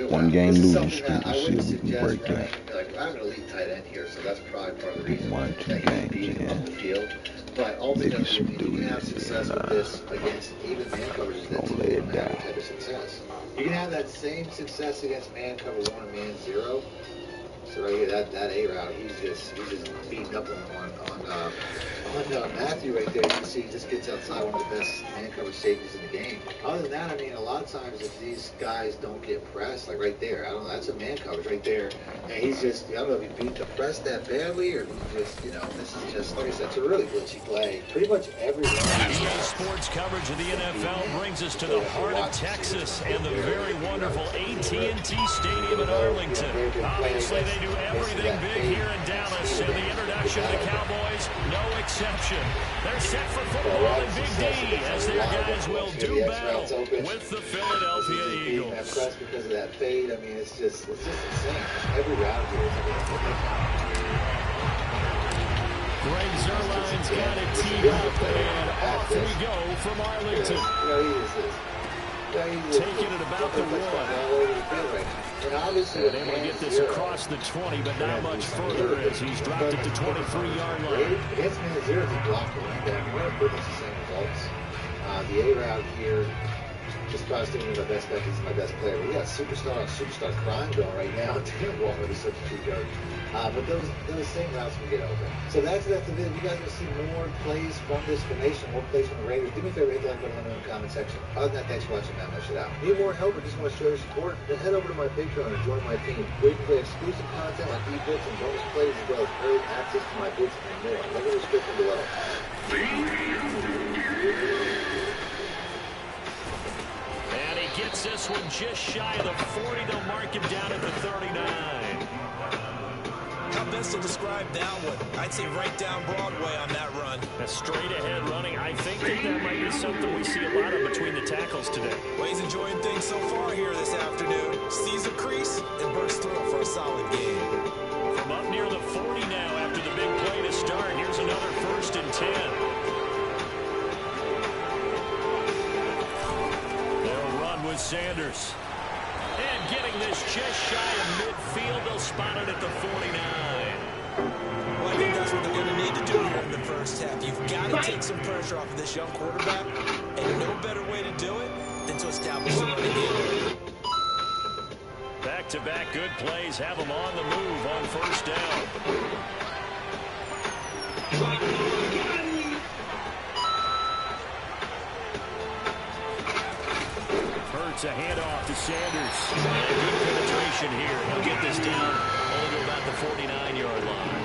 One game losing streak. Let's see if we can break that. Get 1 or 2 games in. Maybe some dudes. Don't lay it down. You can have that same success against man cover 1 and man 0. So right here, that A route, he's just beating up on Matthew right there. You can see he just gets outside, one of the best man cover safeties in the game. Other than that, I mean, a lot of times if these guys don't get pressed, like right there, I don't know, that's a man coverage right there. And he's just, I don't know if he beat the press that badly or he just, this is just, like I said, it's a really glitchy play. Pretty much every EA Sports coverage of the NFL brings us to the heart of Texas and the very wonderful AT&T Stadium in Arlington. Obviously, they do everything big here in Dallas, and the introduction of the Cowboys, no exception. They're set for football in Big D as their guys will do battle with the Philadelphia Eagles. Press because of that fade, I mean, it's just insane. Every route here Greg Zerline's got it teed up, and off we go from Arlington. Taking it about the 1. And able to get this across the 20, but not much further as he's dropped it to 23-yard line. Against man 0, he blocked the running back. We're pretty much the same results. The A route here, just probably sticking with my best bet. He's my best player. We got superstar on superstar crime going right now. Dan Walker is such a true coach. But those same routes will get open. So that's the video. You guys will see more plays from this formation, more plays from the Raiders. Do me a favor, hit the like button in the comment section. Other than that, thanks for watching, man. Much it out. Need more help or just want to show your support? Then head over to my Patreon and join my team. Where you can play exclusive content like e-bits and bonus plays as well as early access to my bits and more. Look at the description below. And he gets this one just shy of the 40. They'll mark him down at the 39. How best to describe that one? I'd say right down Broadway on that run. A straight ahead running. I think that might be something we see a lot of between the tackles today. Well, he's enjoying things so far here this afternoon. Sees a crease and bursts through it for a solid game. From up near the 40 now after the big play to start. Here's another 1st and 10. They'll run with Sanders. And getting this just shy of midfield, they'll spot it at the 49. Well, I think that's what they're going to need to do here in the first half. You've got to take some pressure off of this young quarterback, and no better way to do it than to establish the running game. Back-to-back good plays have them on the move on 1st down. Hurts a handoff to Sanders. And good penetration here. He'll get this down only to about the 49-yard line.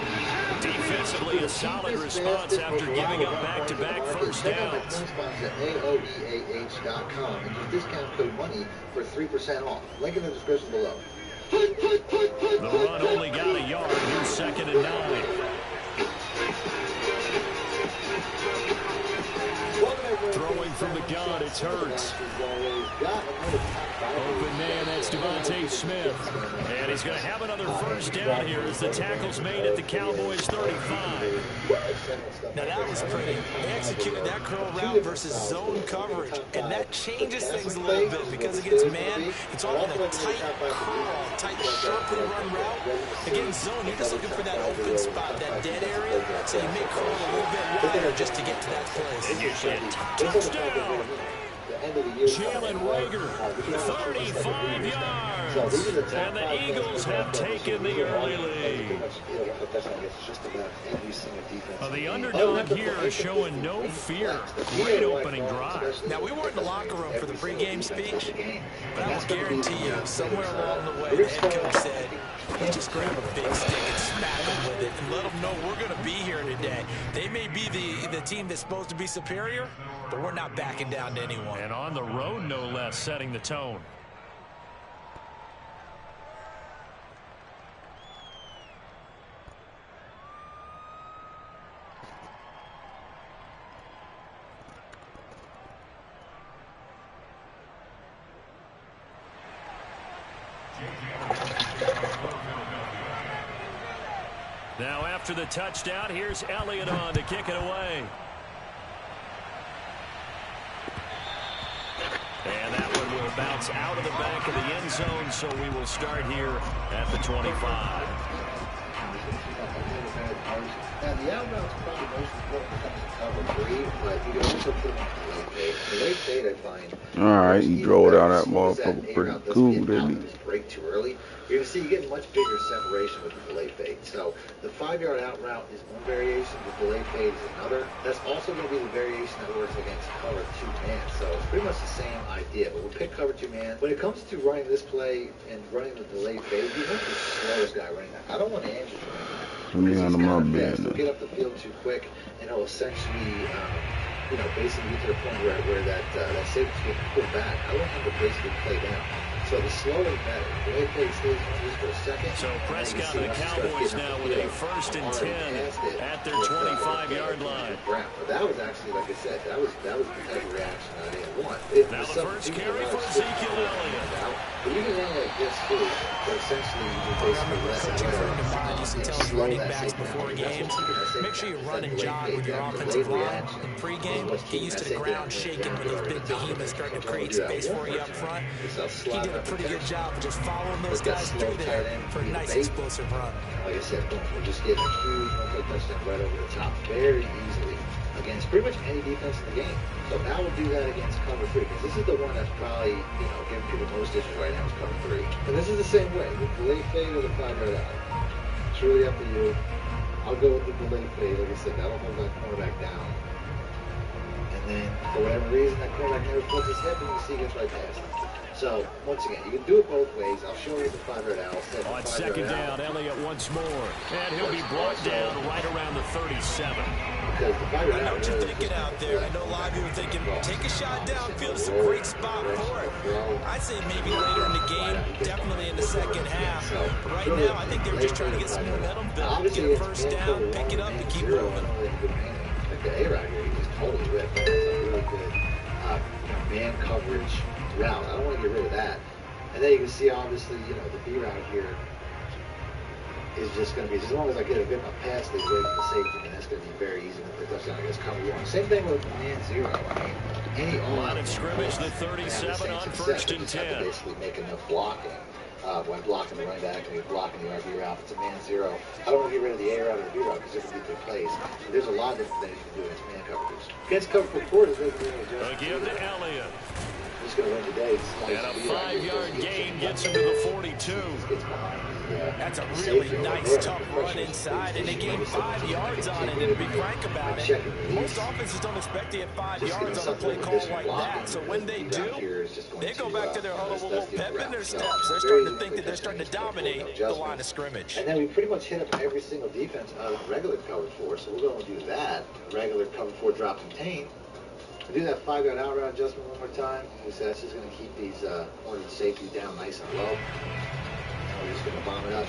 Defensively, a solid response after giving up back-to-back 1st downs. AOEAH.com and use discount code MONEY for 3% off. Link in the description below. The run only got a yard. Here's 2nd and 9. Throwing from the gun, it's Hurts. Open man, that's Devontae Smith. And he's going to have another 1st down here as the tackle's made at the Cowboys 35. Now that was pretty. They executed that curl route versus zone coverage, and that changes things a little bit because against man, it's all in a tight curl, tight, sharply run route. Against zone, you're just looking for that open spot, that dead area, so you may curl a little bit wider just to get to that place. Touchdown! Jalen Rager, 35 yards. And the Eagles have taken the early lead. The underdog here is showing no fear. Great opening drive. Now, we weren't in the locker room for the pregame speech, but I will guarantee you, somewhere along the way, the head coach said, you just grab a big stick and smack them with it and let them know we're going to be here today. They may be the team that's supposed to be superior, but we're not backing down to anyone. And on the road, no less, setting the tone. Now after the touchdown, here's Elliott on to kick it away. And that one will bounce is out of the back of the end zone, so we will start here at the 25. Now, the out route's probably most important when it comes to cover 3, but you can also put them on the late fade. The late fade, I find. Alright, he drove down that motherfucker pretty cool, didn't he? Break too early. You're going to see you get much bigger separation with the delay fade. So the 5-yard out route is one variation, the delay fade is another. That's also going to be the variation that works against cover 2 man. So it's pretty much the same idea, but we'll pick cover 2 man. When it comes to running this play and running the delay fade, you want the slowest guy running that. I don't want Andrews running that. He's on my bed. He'll get up the field too quick, and it'll essentially, basically get to the point where that safety's getting pulled back. I don't have to basically play down. So the slower the better. The way play stays just for a second. So Prescott and the Cowboys now with a 1st and 10 at their 25-yard line. But that was actually, like I said, that was the type of reaction I didn't want. Now the first carry for Ezekiel Elliott. But you can run like this too, but essentially you can basically let coaching friend of mine used to tell his running backs before games, make sure you run and jog with your offensive line in pregame. Get used to the ground shaking when those big behemoths starting to create space for you up front. He did a pretty good job of just following those guys through there for a nice explosive run. Like I said, we're just getting a huge one-play touchdown right over the top very easily against pretty much any defense in the game. So now we'll do that against cover 3, because this is the one that's probably, giving people most issues right now is cover 3. And this is the same way, the delay fade or the 5-yard out. It's really up to you. I'll go with the delay fade. Like I said, that'll hold that cornerback down. And then, for whatever reason, that cornerback never puts his head, and you see he gets right past him. So, once again, you can do it both ways. I'll show you the 5-yard out. On second down, Elliott once more. And he'll be brought down right around the 37. Because the 5-yard I know what you're thinking out there. I know a lot of you are thinking, take a shot downfield. It's a great spot for it. I'd say maybe later in the game, definitely in the second half. But right now, I think they were just trying to get some momentum built, get a first down, pick it up, and keep moving. Like the A-Rod here, he just totally ripped. It's a really good man coverage route. I don't want to get rid of that. And then you can see, obviously, the B route here is just going to be, as long as I get a good enough pass lead away from the safety, and that's going to be very easy to put touchdown against cover 1. Same thing with man 0. I mean, any line of scrimmage, the 37 on 1st and 10. Basically make enough blocking. When blocking the running back and you're blocking the RB route, it's a man 0. I don't want to get rid of the A route or the B route because it can be good plays. So there's a lot of different things you can do against man coverages. Against cover 4, there's really just again to Elliott. He's going to win today. And a 5-yard gain gets him to the 42. That's a really nice, tough run inside, and they gained 5 yards on it. And to be frank about it, most offenses don't expect to get 5 yards on a play call like that. So when they do, they go back to their huddle with a little pep in their steps. They're starting to think that they're starting to dominate the line of scrimmage. And then we pretty much hit up every single defense out of regular cover 4. So we're going to do that. Regular cover 4 drop contain. We do that 5-yard out route adjustment one more time. That's just going to keep these corner safeties down nice and low. We're just going to bomb it up.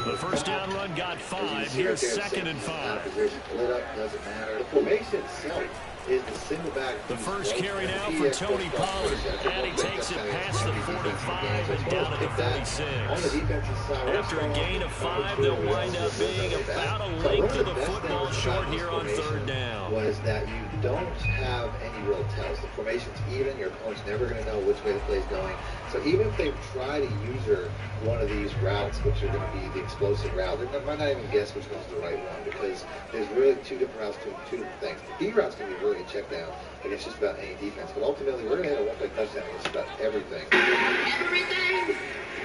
The first down run got 5. Here's 2nd and 5. Position lit up, doesn't matter. The formation itself is the single back. The first carry now for Tony Pollard. And he takes it past the 45 and down at the 36. On the defensive side, after a gain of 5, they'll wind up being about a length of the football short here on 3rd down. Was that you don't have any real tells. The formation's even. Your opponent's never going to know which way the play's going. So even if they try to user one of these routes, which are going to be the explosive route, they might not even guess which one's the right one, because there's really 2 different routes doing 2 different things. The B route's going to be really a check down against just about any defense, but ultimately we're going to hit a one-play touchdown against about everything.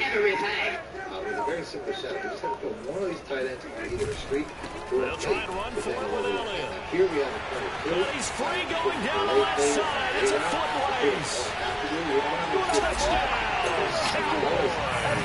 Everything! With a very simple setup. We just have to put one of these tight ends on either a streak or a they'll try and run for it with Elliott. Here we have a cover 2. He's free going down the left side. It's a foot race. Touchdown!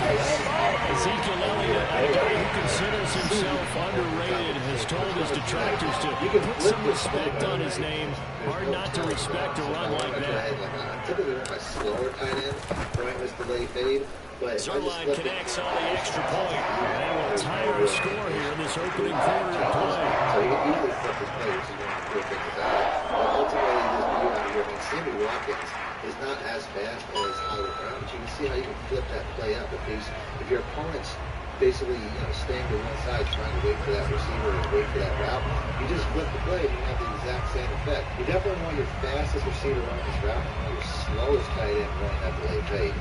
Ezekiel Elliott, a guy who considers himself underrated, has told his detractors to put some respect on his name. Hard not to respect a run like that. Typically run my slower tight end, throwing this delay fade. Zerline connects on the extra point. And will tie our score here in this opening quarter of play. So you can easily flip this play, which is one of the cool things about it. But ultimately, this view out here, Sammy Watkins is not as fast as Hollywood Brown, but you can see how you can flip that play up. If your opponent's basically, staying to one side, trying to wait for that receiver and wait for that route. You just flip the play and you have the exact same effect. You definitely want your fastest receiver running this route, and your slowest tight end running that delayed fade.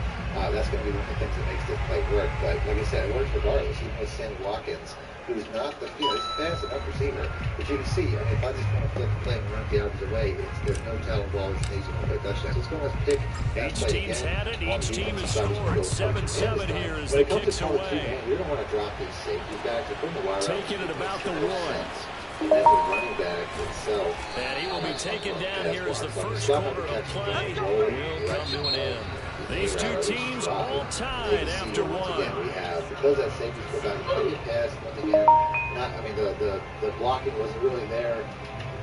That's going to be one of the things that makes this play work. But like I said, it works regardless. Even with Sammy Watkins, who's not the, he's a fast enough receiver. But you can see, I mean, if I just want to flip the play and run the opposite way, there's no telling ball is an easy one by touchdown. So it's going to pick that each play team's again. had it. Each team has scored. 7-7 here as the kicks away. We don't want to drop these safeties back to put the wire out. Taking it about the one. And the running back himself. And he will be taken down here as the first quarter of play will come to an end. These two teams all tied after one. Again, we have, because that safety was out, the pass, once again, the blocking wasn't really there.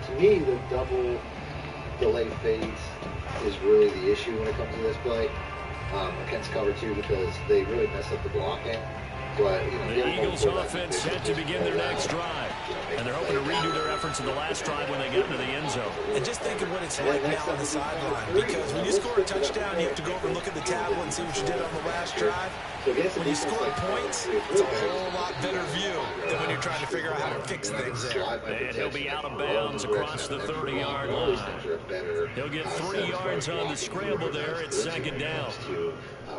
To me, the double delay fades is really the issue when it comes to this play against cover two, because they really mess up the blocking. But, the Eagles offense set to begin their next drive. And they're hoping to redo their efforts in the last drive when they get into the end zone. And just think of what it's like now on the sideline. Because when you score a touchdown, you have to go over and look at the tablet and see what you did on the last drive. When you score points, it's a whole lot better view than when you're trying to figure out how to fix things there. And he'll be out of bounds across the 30-yard line. He'll get 3 yards on the scramble there at second down.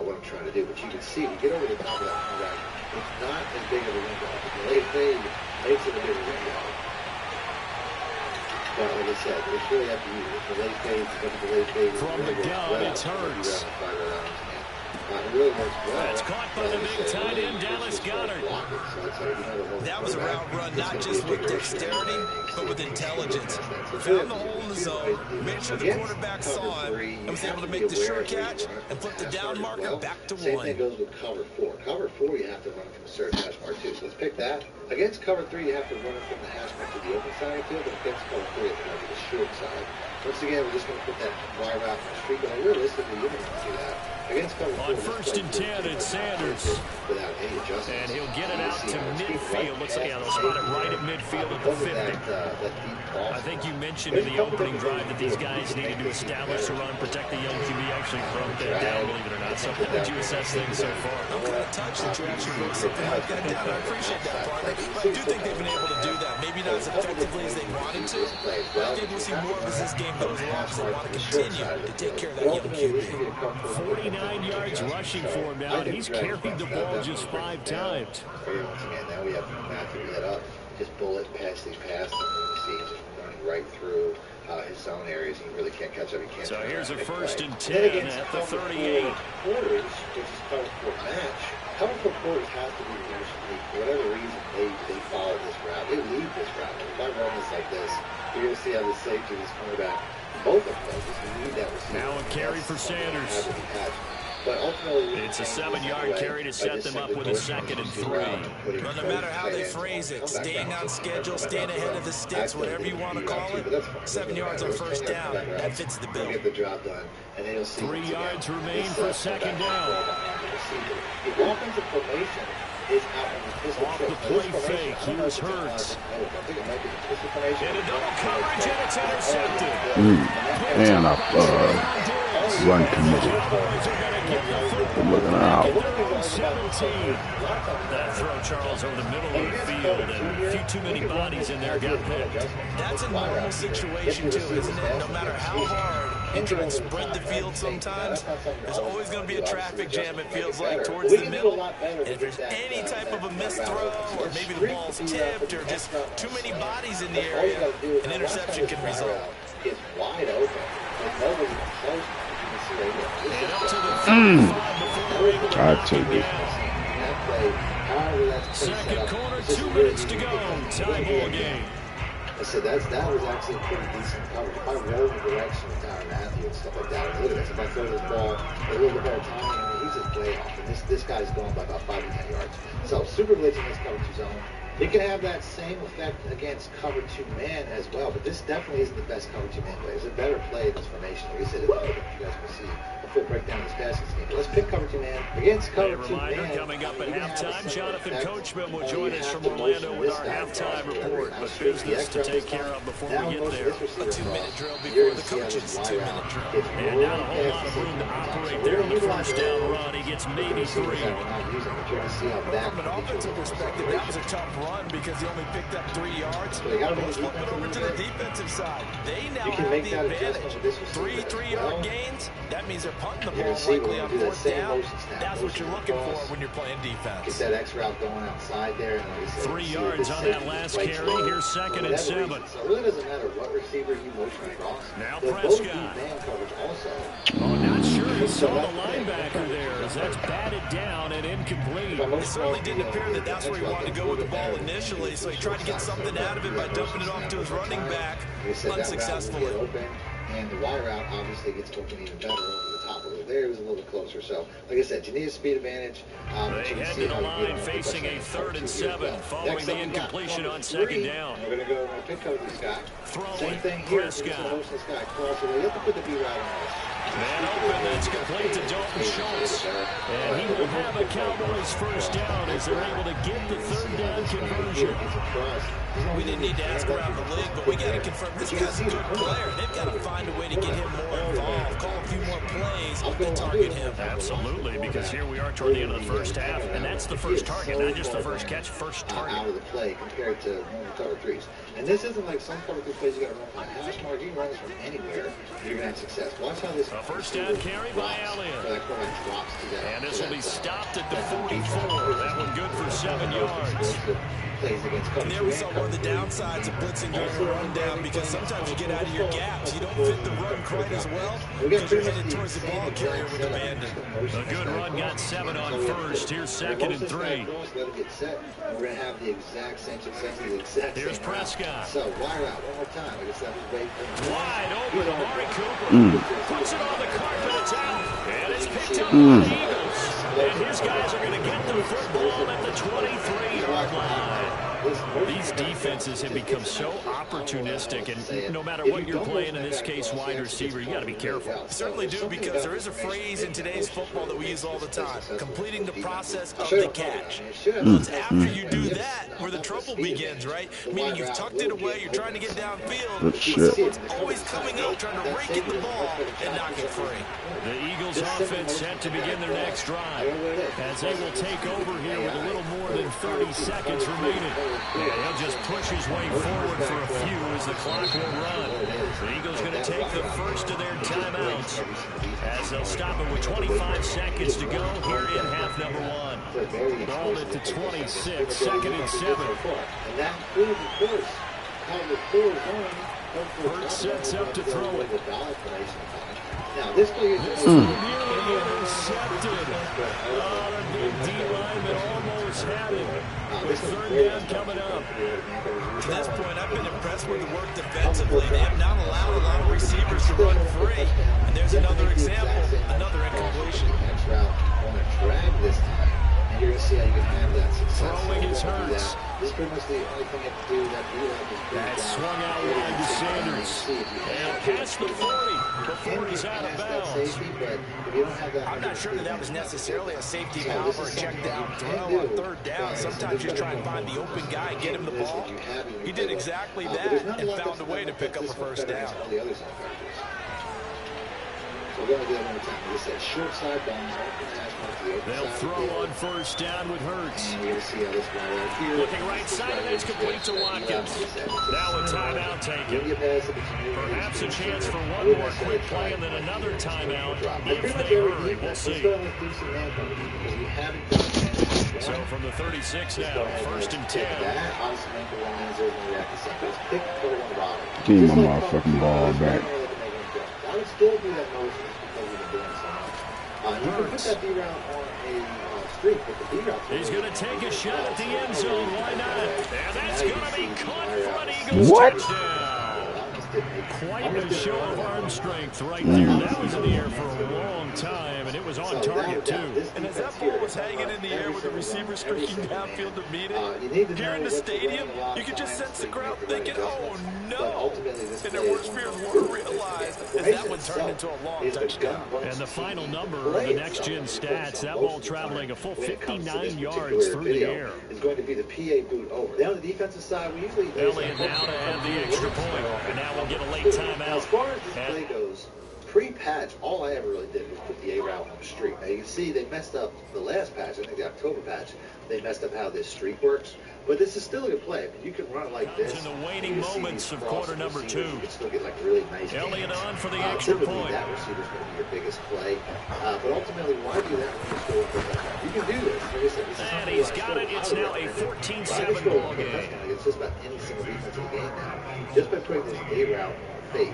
What I'm trying to do, but you can see, we get over the top of that cornerback, it's not as big of a window. The delayed fade makes it a bigger window. But like I said, it's really up to you. The delayed fade, from the gun, it's Hurts. It really works well. That's caught by the big tight end, Dallas Goedert. That was a route run not just with dexterity, but with intelligence. Found the hole in the zone, made sure the quarterback saw him, and was able to make the sure catch and flip the down marker back to Same one. thing goes with cover four. Cover four, you have to run from a certain hash mark too. So let's pick that. Against cover three, you have to run it from the hash mark to the open side of the field, but against cover four, you have to run to the short side. Once again, we're just going to put that wire out in the street, but realistically, you're going to do that. On first and 10, it's Sanders. And he'll get it out to midfield. Looks like they'll spot it right at midfield at the 50. I think you mentioned in the opening drive that these guys needed to establish a run, protect the young QB. Actually broke that down, believe it or not. So how would you assess things so far? I'm kind of touched that you actually broke something like that down. I appreciate that, partner. But I do think they've been able to do that. Maybe not as effectively as they wanted to. But I think we'll see more of as this game goes along, so they want to continue to take care of that young QB. 49 yards rushing for him now, and he's carried the ball just 5 times. Once again, now we have Matthew get up, just bullet past these passes, and you see him just running right through his zone areas. He really can't catch up. He can't. So here's a first and 10 at the 38. Quarters, which is cover four match. Cover four quarters have to be for whatever reason they follow this route. They lead this route. If I run this like this, you're going to see how the safety, this cornerback, both of them just need that receiver. Now a carry for Sanders. But ultimately, it's a 7-yard carry to set them up with a 2nd and 3. Well, no matter how they phrase it, staying on schedule, staying ahead of the sticks, whatever you want to call it, 7 yards on first down, that fits the bill. Get the job done, and then you'll see 3 yards remain for second down. The offensive formation is out on the pistol. Off the play fake, here's Hurts. In a double coverage, and it's intercepted. And a run committee. Looking out. That throw, Charles, over the middle of the field, and a few too many bodies in there got picked. That's a normal situation, too, isn't it? No matter how hard you try and spread the field sometimes, there's always going to be a traffic jam, it feels like, towards the middle. And if there's any type of a missed throw, or maybe the ball's tipped, or just too many bodies in the area, an interception can result. It's wide open. Nobody's close. I take it. Second quarter, 2 minutes to go. Tie ball game. I said that was actually a pretty decent coverage. If I roll the direction of Tyrann Mathieu and stuff like that, look at this. If I throw this ball a little bit better timing, I mean, he's just way off. And this guy's going by about 5 to 10 yards. So super blitz in this cover 2 zone. It can have that same effect against cover 2 man as well, but this definitely isn't the best cover 2 man play. It's a better play in this formation. Like I said, you guys can see a full break down this passing scheme. Let's pick cover 2 man against cover 2 man. Reminder coming up at halftime. Jonathan Coachman will join us from Orlando with our halftime report. But business to take care of before we get there. A 2-minute drill before the coaches' 2-minute drill. And not a whole lot of room to operate there on the first down run. He gets maybe 3. From an offensive perspective, that was a tough run because he only picked up 3 yards. Let's flip it over to the defensive side. They now have the advantage. 3 3-yard gains. That means they're punting the ball likely on 4th down. That's what you're looking for when you're playing defense. Get that X route going outside there. 3 yards on that last carry. Here's 2nd and 7. So it really doesn't matter what receiver you motion across. Now They'll both do Prescott. man coverage also. Oh, not sure he saw the linebacker there as that's batted down and incomplete. It certainly didn't appear that that's where he wanted to go with the ball initially, so he tried to get something out of it by dumping it off to his running back unsuccessfully. And the wide route obviously gets open even better over the top over there. It was a little bit closer. So, like I said, you need a speed advantage. They head to the line facing a 3rd and 7 following the incompletion on 2nd down. We're going to go pick cover this guy. Same Throwing thing here. Prescott. This guy crosses. You have to put the B route on this. Man open, that's complete to Dalton Schultz. And he will have a Cowboys first down as they're able to get the 3rd down conversion. We didn't need to ask around the league, but we got to confirm this guy's a good player. They've got to find a way to get him more involved, call a few more plays, and target him. Absolutely, because here we are toward the end of the first half, and that's the first target, not just the first catch, first target. Out of the play compared to normal cover 3s. And this isn't like some cover 3 plays you got to run from a hash mark. You can run this from anywhere. You're going to have success. Watch how this A first down carry by Allen. And this will be stopped at the 44. That one good for 7 yards. And there we saw one of the downsides of blitzing during the run down because sometimes you get out of your gaps. You don't fit the run quite as well because you're headed towards the ball carrier with abandon. A good run got 7 on first. Here's 2nd and 3. We're going to have the exact same success. Here's Prescott. So, wire out one more time. I guess that was wait. Wide open. Amari Cooper puts it on the carpet. It's out. And it's picked up by the Eagles. And his guys are going to get the football at the 23-yard line. These defenses have become so opportunistic, and no matter what you're playing, in this case wide receiver, you got to be careful. Certainly do, because there is a phrase in today's football that we use all the time: completing the process of the catch. Well, it's after you do that where the trouble begins, right? Meaning you've tucked it away, you're trying to get downfield, but someone's always coming up trying to rake in the ball and knock it free. The Eagles offense set to begin their next drive as they will take over here with a little more than 30 seconds remaining. And he'll just push his way forward for a few as the clock will run. The Eagles going to take the first of their timeouts as they'll stop it with 25 seconds to go here in half number 1. Ball at the 26, 2nd and 7. Hurts sets up to throw it. Now, this play is intercepted. Oh, the big D lineman almost had it. With 3rd down coming up. To this point, I've been impressed with the work defensively. They have not allowed a lot of receivers to run free. And there's another example, another incompletion. Next route on a drag this time. And you're going to see how you can have that success. Throwing his Hurts. This is pretty much the only thing you have to do. That swung out wide to Sanders. And past the 40 before he's out of bounds. I'm not sure that was necessarily a safety valve or a check down throw on 3rd down. Sometimes you try and find the open guy and get him the ball. He did exactly that and found a way to pick up a first down. We're going to do it one more time. This is short side bounds. They'll throw on first down with Hurts. And we'll see how this guy right here. Looking right side, and it's complete to Watkins. Now a timeout taken. Perhaps a chance for one more quick play and then another timeout if they hurry. We'll see. So from the 36 now, 1st and 10. Give me my motherfucking ball back. I would still do that motion because of the doing something. You can put that B-route on a streak, but the B-route... He's going to take a shot at the end zone. Why not? And that's going to be caught for an Eagles what? touchdown. Quite a show of arm strength right there. That was in the air for a long time, and it was on target, too. And as that ball was hanging in the air with the receiver streaking downfield to meet it, here in the stadium, you could just sense the crowd thinking, oh, no. And their worst fears weren't realized as that one turned into a long touchdown. And the final number of the next-gen stats, that ball traveling a full 59 yards through the air. Is going to be the PA boot over. Now on the defensive side, we usually... Elliott now to have the extra point. And now we'll get a late timeout. As far as this play goes, pre-patch, all I ever really did was put the A route on the streak. Now you can see they messed up the last patch, I think the October patch. They messed up how this streak works. But this is still a good play. I mean, you can run it like this. In the waning moments of quarter number 2. You can still get like really nice Elliott on for the extra point. That receiver's going to be your biggest play. But ultimately, why do that when you score with the touchdown? You can do this. And he's got it. It's now a 14-7 ball game. It's just about any single defense in the game now. Just by putting this A route fake.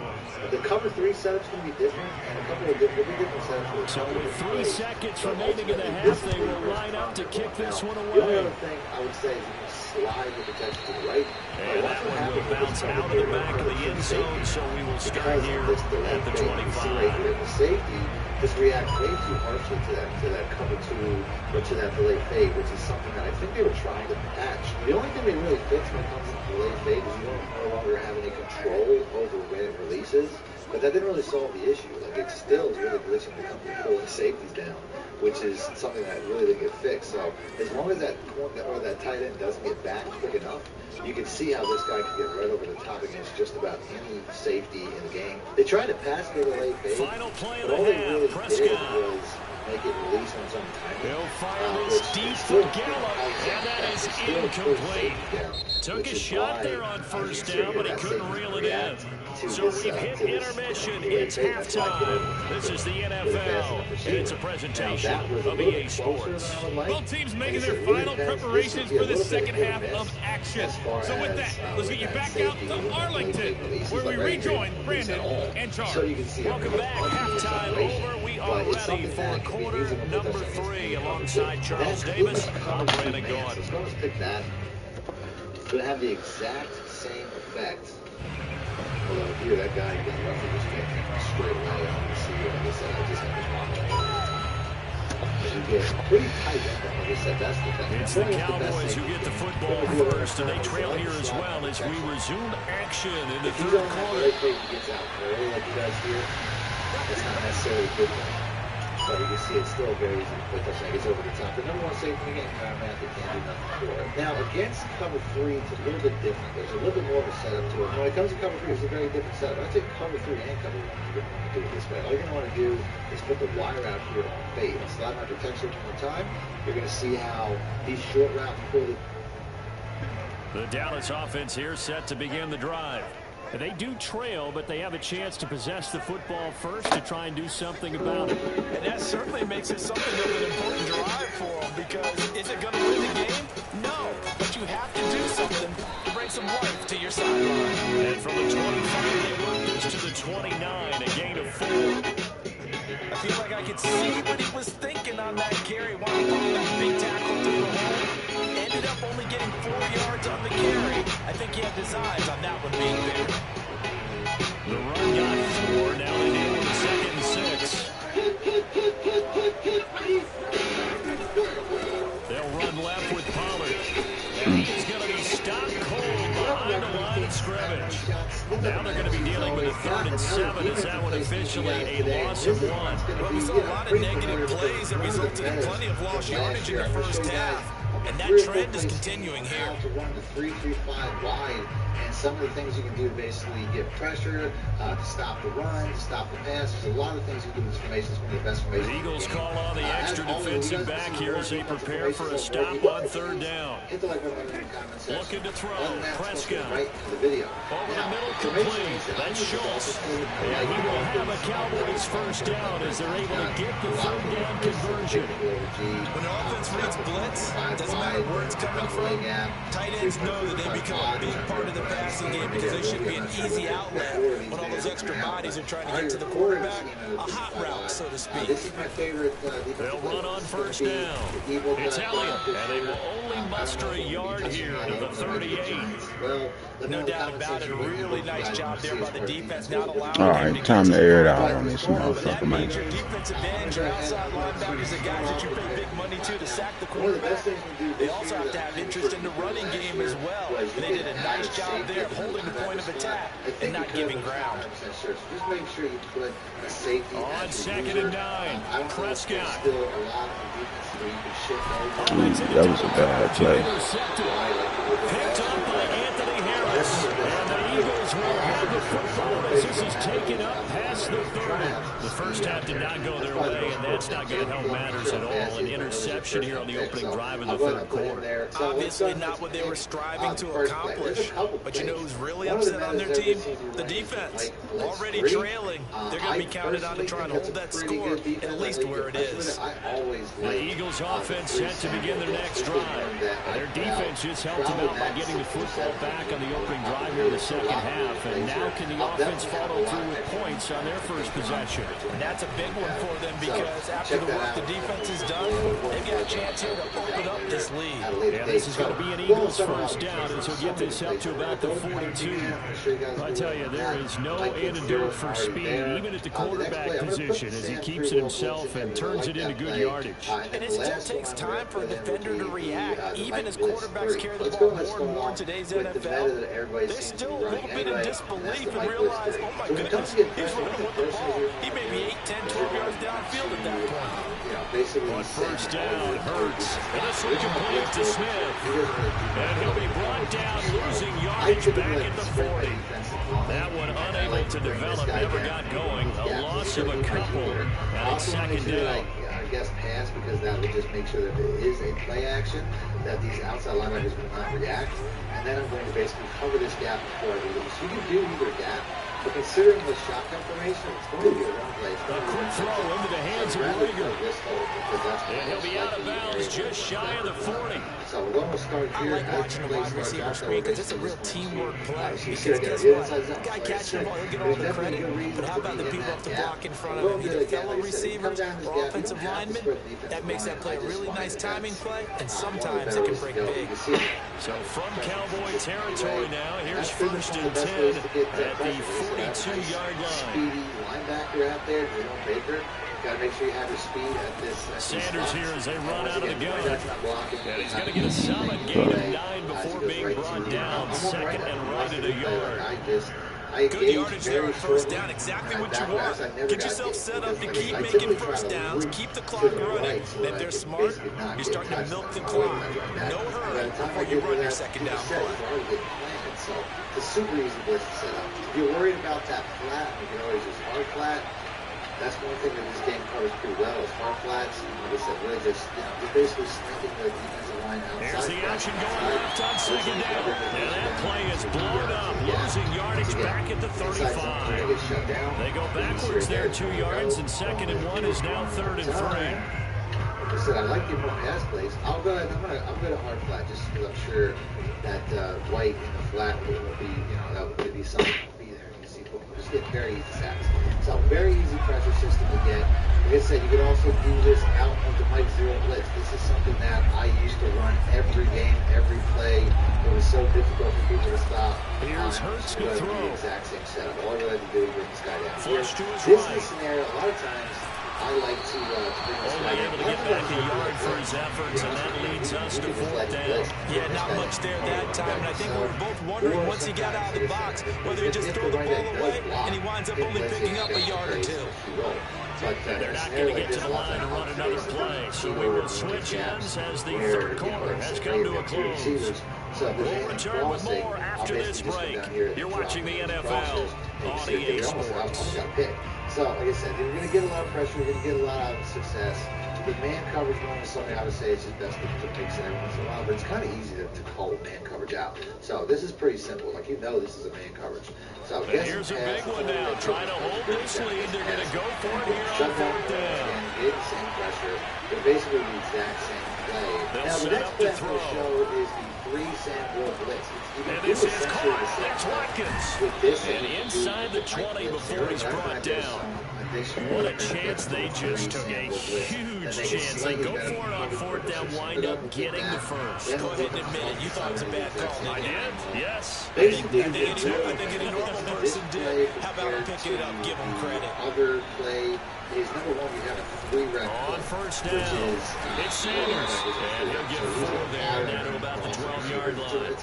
The cover 3 setup's going to be different, and a couple of different setups. So with 3 seconds remaining in the half, they will line up to kick this one away. The only other thing I would say is you can slide the protection to the right. And that one will bounce out of the back of the end zone, so we will start here at the 25. The safety just reacts way too harshly to that cover 2 or to that delay fade, which is something that I think they were trying to patch. The only thing they really fix when it comes to delay fade is you don't no longer have any control over when it releases. But that didn't really solve the issue. Like, it still is really glitching the company pulling safeties down, which is something that really didn't get fixed. So as long as that corner or that tight end doesn't get back quick enough, you can see how this guy can get right over the top against just about any safety in the game. They tried to pass the late fade, Final play of but the all they really half. did Prescott was make it release on its own timing. He'll fire this deep for Gallup, and that is incomplete. Took a shot there on first down, but he couldn't reel it in. So we've hit intermission. It's halftime. This is the NFL, and it's a presentation of EA Sports. Both teams making their final preparations for the second half of action. So with that, let's get you back out to Arlington, where we rejoin Brandon and Charles. Welcome back. Halftime over. We are ready for quarter number 3 alongside Charles Davis. I'm Brandon Gaud. As long as pick that, it's going to have the exact same effect. Although here, that guy got roughly just straight away. I want to see, like I said, I just have to walk. You get pretty tight. Like I said, that's the thing. It's the Cowboys who get the football first, and they trail here as well as we resume action in the third quarter. If he gets out early like he does here, that's not necessarily a good thing. But you can see it's still very easy to put touchdown. Gets over the top. The number 1 safety in the game, Matt, they can't do nothing for it. Now, against cover 3, it's a little bit different. There's a little bit more of a setup to it. When it comes to cover 3, it's a very different setup. I think cover 3 and cover 1, you're going to want to do it this way. All you're going to want to do is put the wire out here on fade. Slide my protection one more time. You're going to see how these short routes pull it. The Dallas offense here set to begin the drive. They do trail, but they have a chance to possess the football first to try and do something about it. And that certainly makes it something of an important drive for them, because is it going to win the game? No, but you have to do something to bring some life to your sideline. And from the 25, they work this to the 29, a gain of 4. I feel like I could see what he was thinking on that carry. Wanted to put that big tackle through the hole. Ended up only getting 4 yards on the carry. I think he had his eyes on that one being bigger. The run got 4. Now they deal with 2nd and 6. They'll run left with Pollard. And he's going to be stopped cold behind the line of scrimmage. Now they're going to be dealing with a 3rd and 7. Is that one officially a loss of 1? Well, we saw a lot of negative plays that resulted in plenty of lost yardage in the first half. And that trend is continuing here. To run the 3-3-5 wide, and some of the things you can do to basically get pressure, to stop the run, to stop the pass. There's a lot of things you can do in this formation. It's one of the best formations. The Eagles call on the extra defensive back here as they prepare for a stop on 3rd down. Looking to throw. Prescott. Right to the video. Over the middle, complete. That's Schultz. And we will have a Cowboys first down as they're able to get the 3rd down conversion. When an offense reads blitz, doesn't doesn't matter where it's coming from, tight ends know that they become a big part of the passing game because they should be an easy outlet when all those extra bodies are trying to get to the quarterback. A hot route, so to speak. This is my favorite. They'll run on first down. It's Elliott, and they will only muster a yard here to the 38. No doubt about it. A really nice job there by the defense, not allowing All right, time to air it out on this motherfucker, man. Your defensive ends, your outside linebackers, the guys that you pay big money to sack the quarterback. They also have to have interest in the running game as well. And they did a nice job there of holding the point of attack and not giving ground. Just make sure you put a safety on 2nd and 9. Prescott. That was a bad play. Picked up by Anthony Harris. And the Eagles will have the football as this is taken up past the 30. The first half did not go their way, and that's not going to help matters at all. An interception here on the opening drive in the third quarter. Obviously not what they were striving to accomplish. But you know who's really upset on their team? The defense. Already trailing. They're going to be counted on to try and hold that score at least where it is. The Eagles offense set to begin their next drive. Their defense just helped them out by getting the football back on the opening drive here in the second half. And now can the offense follow through with points on their first possession? And that's a big one for them because after the work the defense has done, they've got a chance here to open up this lead. Yeah, this is going to be an Eagles first down as he'll get this up to about the 42. I tell you, there is no antidote for speed, even at the quarterback position, as he keeps it himself and turns it into good yardage. And it still takes time for a defender to react. Even as quarterbacks carry the ball more and more in today's NFL, they're still a little bit in disbelief and realize, oh my goodness, he's running with the ball. He may be 8, 10, 12 yards downfield at that point. On first down, Hurts. And this will complete to Smith. And he'll be brought down, losing yardage back at the 40. That one unable to develop, never got going. A loss of a couple. And it's second down. I guess pass because that would just make sure that there is a play action, that these outside linebackers will not react. And then I'm going to basically cover this gap before I release. You can do either gap. But considering the shotgun formation, it's going to be a run play. A quick throw into the hands of Rager. And he'll be out of bounds just shy of the 40. So we're going to start here. I like watching the wide receiver screen because it's a real teamwork play. Because guess what? The guy catching the ball, he'll get all the credit. But how about the people up the block in front of him? Either fellow receivers or offensive linemen. That makes that play a really nice timing play, and sometimes it can break big. So from Cowboy territory now, here's first and 10 at the 42-yard line. Speedy linebacker out there, Jerome Baker. Got to make sure you have your speed at this. Sanders here as they run out of the gun. And he's going to get a solid gain of 9 before being brought down. Second and right at a yard. Good yardage there on first down, exactly what you want. Get yourself set up to keep making first downs, keep the clock running. And if they're smart, you're starting to milk the clock. No hurry before you run your second down play. So it's super easy blitz to set up. If you're worried about that flat, you can always use hard flat. That's one thing that this game covers pretty well is hard flats. Like I said, really just basically slinking the defensive line outside. Here's the action going left on second down. Now that play is blown up, losing yardage back at the 35. They go backwards there 2 yards, and second and 1 is now 3rd and 3. Like I said, I like the more pass plays. I'm going to hard flat just because I'm sure that white in the flat will be, that would be something to be there. You can see just get very easy sacks. So very easy pressure system to get. Like I said, you can also do this out of the Mike Zero Blitz. This is something that I used to run every game, every play. It was so difficult for people to stop. Here's Hurts to throw. The exact same setup. All you had to do is bring this guy down. Flush to his This right. is a scenario, a lot of times, I like to bring this guy Only able to down. get back a yard for his efforts, and that leads us to 4th down. Yeah, not much there that time, and I think we were both wondering once he got out of the box whether he just throw the ball away and he winds up only picking up a yard or two. They're not going to get to the line to run another play, so we will switch ends as the third quarter has come to a close. We'll return with more after this break. You're watching the NFL on EA Sports. So, like I said, you're going to get a lot of pressure. You're going to get a lot out of success. The man coverage one is something I would say it's just best to mix it every once in a while, but it's kind of easy to call man coverage out. So this is pretty simple. Like, this is a man coverage. So and here's a big one now. Trying to hold this lead. They're going to go for it here on 4th down. pressure. They're basically the exact same play. Now, the next play I'm going to show is the 3-Sam Will blitz. And this is caught. That's Watkins. And inside the 20 before he's brought down. What a chance they just took. A huge chance. They go for it on 4th down, wind up getting the first. Go ahead and admit it. You thought it was a bad call. I did? Yes. I think any normal person did. How about picking it up? Give them credit. Other play is number one, you have a 3-rep on 1st down. It's Sanders. And he'll get 4 there, down to about the 12-yard line.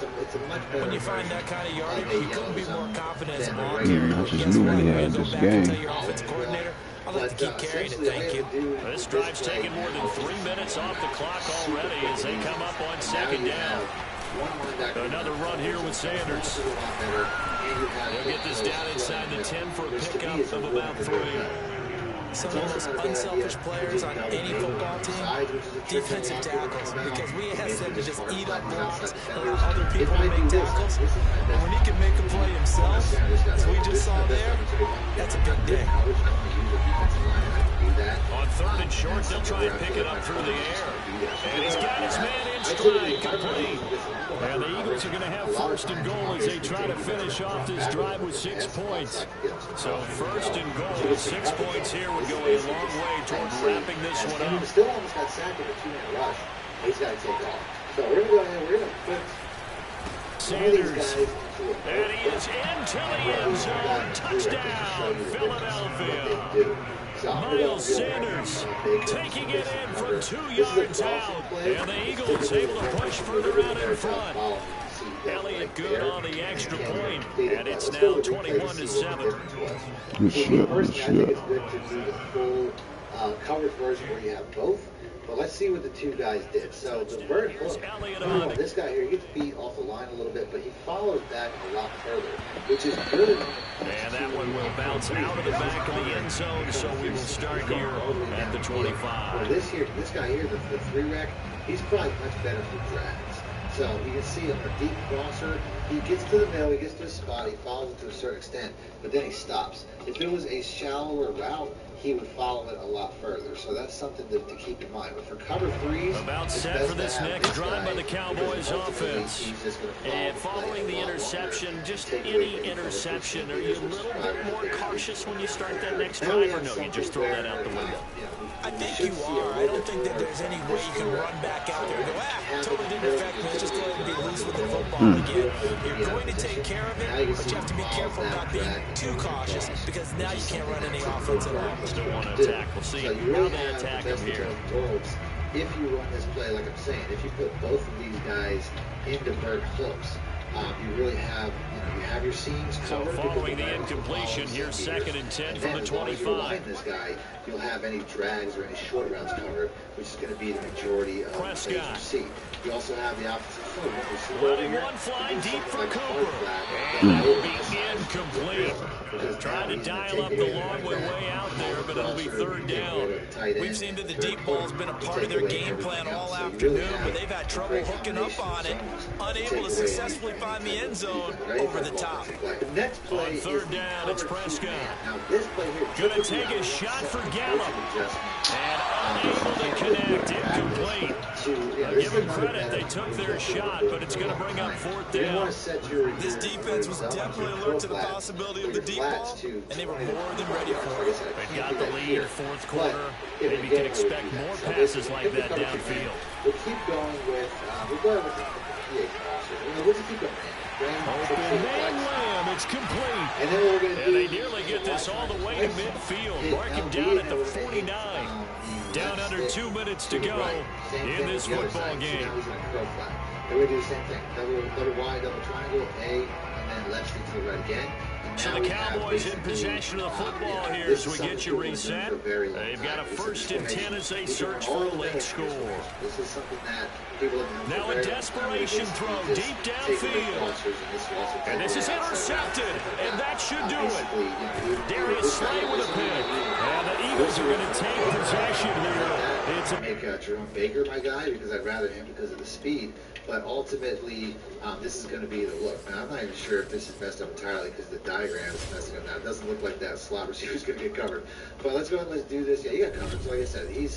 When you find that kind of yardage, you couldn't be more confident as a ball I just knew he had this game. I'd like to keep carrying it, thank you. This drive's taken more than 3 minutes off the clock already as they come up on 2nd down. Another run here with Sanders. He'll get this down inside the 10 for a pickup of about 3. Some of the most unselfish players on any football team, defensive tackles, because we ask them to just eat up blocks and allow other people to make tackles. And when he can make a play himself, as we just saw there, that's a big day. On 3rd and short, they'll try and pick it up through the air. And he's got his man in stride, complete. And the Eagles are going to have 1st and goal as they try to finish off this drive with 6 points. So 1st and goal, 6 points here would go a long way toward wrapping this one up. He still almost got sacked with a 2-man rush. He's got to take off. So we're going to go ahead and we're going to put Sanders. And he is into the end zone. Touchdown, Philadelphia. Miles Sanders taking it in from 2 yards out. And the Eagles able to push further out in front. Elliott good on the extra point. And it's now 21-7. Good shot, good I shot. think it's good to do the full coverage version where you have both. But let's see what the two guys did. So the Bird hook, this guy here, he gets beat off the line a little bit, but he follows back a lot further, which is good. And that one will bounce out of the back of the end zone, so we will start here at the 25. Well, this guy here, the 3-rec, he's probably much better for drags. So you can see on a deep crosser, he gets to the middle, he gets to the spot, he follows it to a certain extent, but then he stops. If it was a shallower route, he would follow it a lot further. So that's something to keep in mind. But for cover 3s, about set for this next drive by the Cowboys offense. And following the interception, just any interception, are you a little bit more cautious when you start that next drive, or no, you just throw that out the window? I think you are. I don't think that there's any way you can run back out there and go, totally didn't affect me. Let's just go ahead and be loose with the football again. You're going to take care of it, but you have to be careful not being too cautious, because now you can't run any offense at all. Still want to attack. We'll see how they attack him here. If you run this play, like I'm saying, if you put both of these guys into Bird hooks, you really have, you have your seams covered. So following the incompletion, here's 2nd and 10 from the 25. This guy, you'll have any drags or any short routes covered, which is going to be the majority of the plays you see. You also have the opposite foot. Letting one fly deep for Cooper. And it will be incomplete. Trying to dial up the long way out there, but it'll be 3rd down. We've seen that the deep ball's been a part of their game plan all afternoon, but they've had trouble hooking up on it, unable to successfully find the end zone over the top. On 3rd down, it's Prescott. Going to take a shot for Gallup. And unable to connect, incomplete. I'll give them credit, they took their shot, but it's going to bring up 4th down. This defense was definitely alert to the possibility of the deep ball, and they were more than ready for it. They've got the lead, 4th quarter. Maybe you can expect more passes like that downfield. We'll keep going with, we'll go with the PA crosser. We'll just keep going. Open man Lamb, it's complete. And they nearly get this all the way to midfield. Mark him down at the 49. Down under 2 minutes to go in this football game. They're going to do the same thing. Double Y, double triangle, A, and then left stick to the right again. So the Cowboys in possession of the football here as we get you reset. They've got a 1st and 10 as they search for a late score. This is something that people have now a desperation throw deep downfield. And this is intercepted, and that should do it. Darius Slay with a pick. And the Eagles are going to take possession here to make Jerome Baker my guy because I'd rather him because of the speed. But ultimately, this is going to be the look. Now, I'm not even sure if this is messed up entirely because the diagram is messing up now. It doesn't look like that slot receiver is going to get covered. But let's go ahead and let's do this. Yeah, he got covered. So like I said, he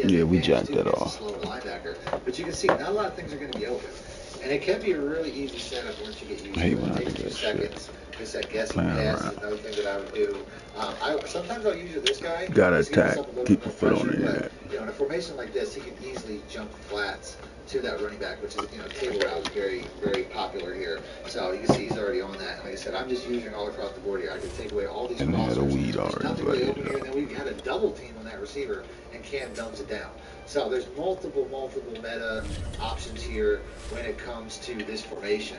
yeah, we jacked it off. Slow linebacker. But you can see not a lot of things are going to be open. And it can be a really easy setup once you get used to it. It takes 2 seconds. Just that guessing pass is another thing that I would do. Sometimes I'll use this guy. Gotta attack. Keep your foot on the head. You know, in a formation like this, he can easily jump flats to that running back, which is, table route is very, very popular here. So you can see he's already on that. And like I said, I'm just using all across the board here. I can take away all these and crossers. had a weed already. Nothing really open here. And then we had a double team on that receiver, and Cam dumps it down. So there's multiple meta options here when it comes to this formation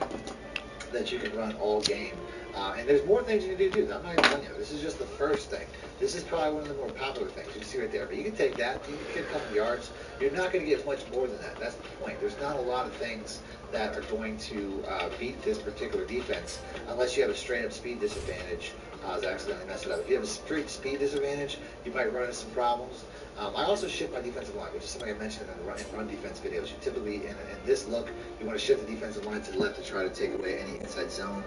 that you can run all game. And there's more things you can do. I'm not even telling you. This is just the first thing. This is probably one of the more popular things. You can see right there. But you can take that. You can get a couple yards. You're not going to get much more than that. That's the point. There's not a lot of things that are going to beat this particular defense unless you have a straight-up speed disadvantage. I was accidentally messing it up. If you have a straight speed disadvantage, you might run into some problems. I also shift my defensive line, which is something I mentioned in the run defense videos. You typically, in this look, you want to shift the defensive line to the left to try to take away any inside zone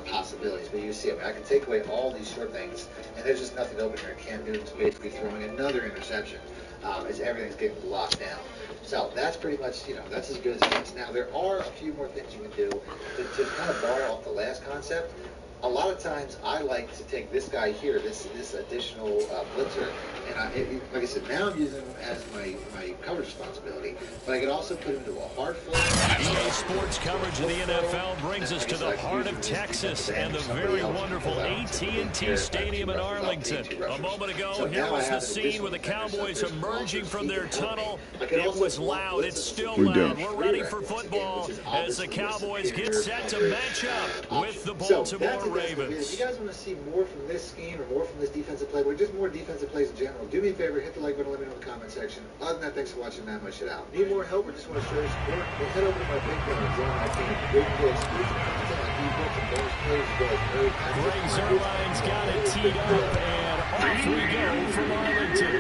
possibilities. But you see, I can take away all these short things, and there's just nothing open here. Cam Newton's basically throwing another interception as everything's getting locked down. So that's pretty much, that's as good as it gets. Now, there are a few more things you can do to kind of bar off the last concept. A lot of times I like to take this guy here, this additional blitzer, and like I said, now I'm using him as my coverage responsibility, but I can also put him into a hard flat. EA Sports coverage of the NFL brings us to the heart of Texas and the very wonderful AT&T Stadium in Arlington. A moment ago, here was the scene with the Cowboys emerging from their tunnel. It was loud. It's still loud. We're ready for football as the Cowboys get set to match up with the Baltimore Ravens. If you guys want to see more from this scheme or more from this defensive play, or just more defensive plays in general, do me a favor, hit the like button, let me know in the comment section. Other than that, thanks for watching. That much shit out. Need more help or just want to show your support? Well, head over to my Patreon and join my team. Great play exclusive content like ebooks and bonus plays as well as very Greg Zuerlein's got it teed up, and off we go from Arlington.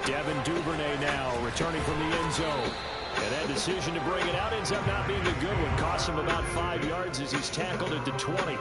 Devin Duvernay now returning from the end zone. And that decision to bring it out ends up not being a good one. Costs him about 5 yards as he's tackled at the 20.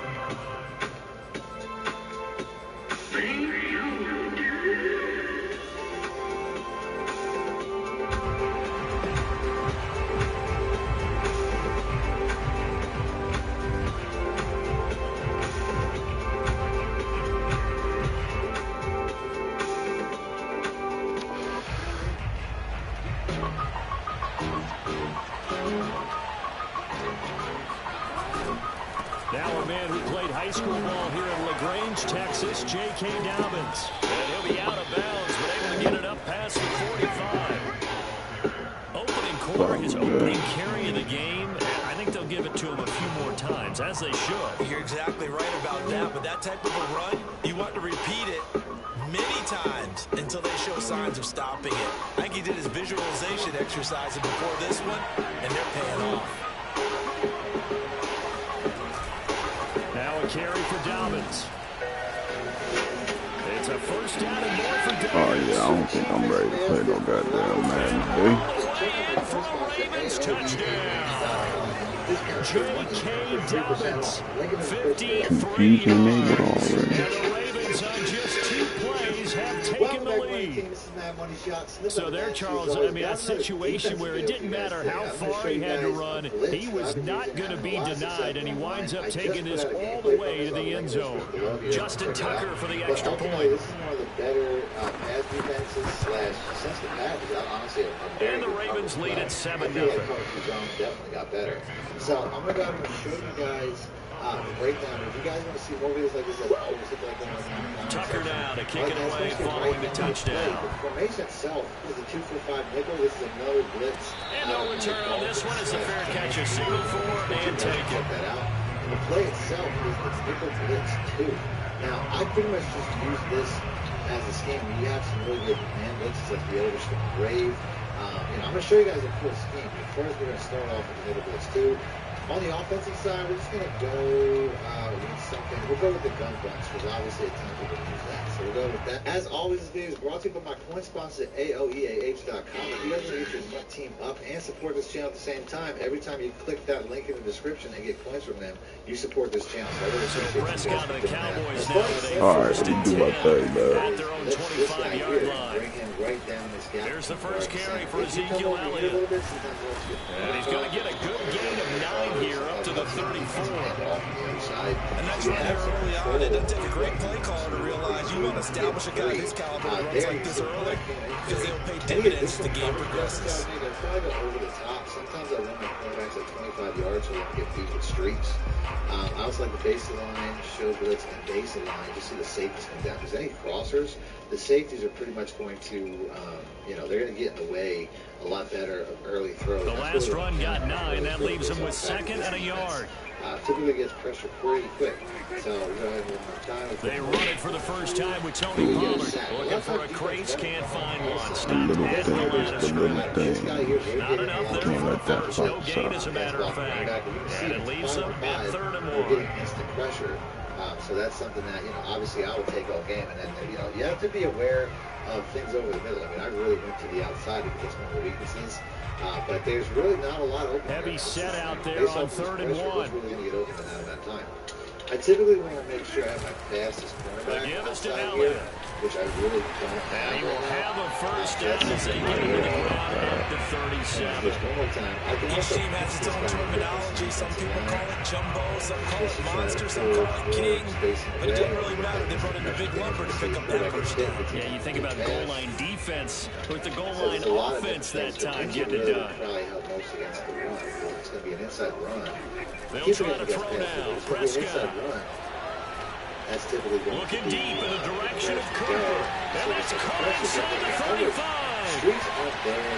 Now a man who played high school ball here in LaGrange, Texas, J.K. Dobbins. And he'll be out of bounds, but able to get it up past the 45. Opening quarter, his opening carry of the game. I think they'll give it to him a few more times, as they should. You're exactly right about that, but that type of a run, you want to repeat it many times until they show signs of stopping it. I think he did his visualization exercise before this one, and they're paying off. Now a carry for Dobbins. It's a first down and more for Dobbins. Oh, yeah, I don't think I'm ready to play no goddamn Madden today. For a Ravens touchdown. J.K. Dobbins, 53 Confusion made it yards. already. And the Ravens on just 2 plays have taken the lead. So there, Charles, I mean, a situation where it didn't matter how far he had to run, he was not going to be denied, and he winds up taking this all the way to the end zone. Justin Tucker for the extra point. This is one of the better pass defenses since the pass. Honestly, and the Ravens lead at 7-0. Definitely got better. So I'm going to go ahead and show you guys the breakdown. If you guys want to see more videos like this, Tucker down to kick it away following the touchdown. The formation itself is a 2-4-5 nickel. This is another blitz. And no return on this one is a fair catch. A single for and take it. The play itself is it's nickel blitz too. Now I pretty much just use this as a scheme. You have some really good man blitzes like the Overstone Brave. I'm going to show you guys a cool scheme. First, we're going to start off with the nickel blitz 2. On the offensive side, we're just going to go with something. We'll go with the gun bunch because obviously a ton of people use that. So we'll go with that. As always, this video is brought to you by my coin sponsor at AOEAH.com. If you guys want to get your team up and support this channel at the same time, every time you click that link in the description and get coins from them, you support this channel. So Prescott and the Cowboys now with a All right, first let me and do 10 my thing, man. at their own 25-yard line. Bring him right down this gap. There's the first carry for Ezekiel Elliott. And he's going to get a good gain of 9 here up to the 34. And that's right there early on. It doesn't take a great play caller to realize you want to establish a guy his caliber who runs like this early because they'll pay dividends as the game progresses. They'll probably go over the top. Sometimes I run my quarterbacks at 25 yards so they don't get beat with streaks. I also like the baseline, show blitz, and baseline. Just see the safeties come down. Because any crossers, the safeties are pretty much going to, they're going to get in the way a lot better of early throws. The last run got 9. That leaves him with 2nd and a yard. Typically gets pressure pretty quick. So we're going to have one more time. They run it for the first time with Tony Pollard. Looking for a crease, can't find one. Stopped at the line of scrimmage. Not enough there for the first. No gain, as a matter of fact. And it leaves them at 3rd and 1. Getting instant pressure. So that's something that, obviously I would take all game. And then, you have to be aware of things over the middle. I mean, I really went to the outside because that's one of the weaknesses. But there's really not a lot open. Heavy set out there on 3rd and 1. Really going to get open in that time. I typically want to make sure I have my fastest cornerback outside here, which I really don't have. And he will have a first down as they get into the ground at the 37. Just one more time. Each team has its own terminology. Some people call it jumbo, some call it monster, some call it king. But it doesn't really matter. They brought in the big lumber to pick up that first down. Yeah, you think about goal line defense with the goal line offense that time getting it done. Probably help most against the run. It's going to be an inside run. They'll try to throw now. Prescott. That's typically going looking deep in the direction of Cooper. And that's caught inside the 35. Streets aren't there.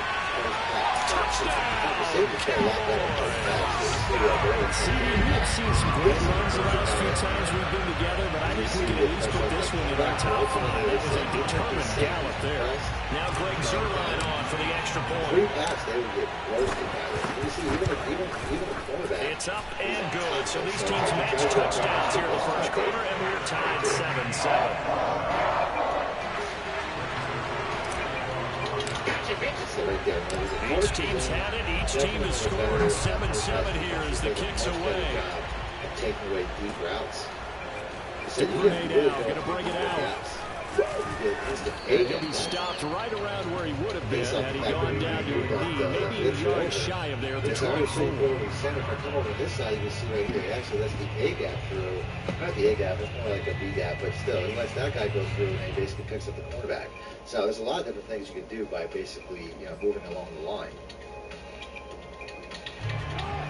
We've seen some great runs the last few times we've been together, but I think we can at least put this one in our top 5. It was a determined gallop there. Now Greg Zuerlein on for the extra point. They would get roasted by this. You see, even a quarterback. It's up and good. So these teams match touchdowns here in the first quarter, and we're tied 7-7. Each team's had it. Each team has scored 7-7 here as the kick's away. Taking away deep routes. Grenade out. Going to bring it out. And he'll be stopped right around where he would have been had he gone down to a knee, maybe a yard shy of there at the 24. If I come over this side, you can see right here. Actually, that's the A gap through. Not the A gap, it's more like a B gap, but still, he lets that guy go through and he basically picks up the cornerback. So there's a lot of different things you can do by basically, moving along the line.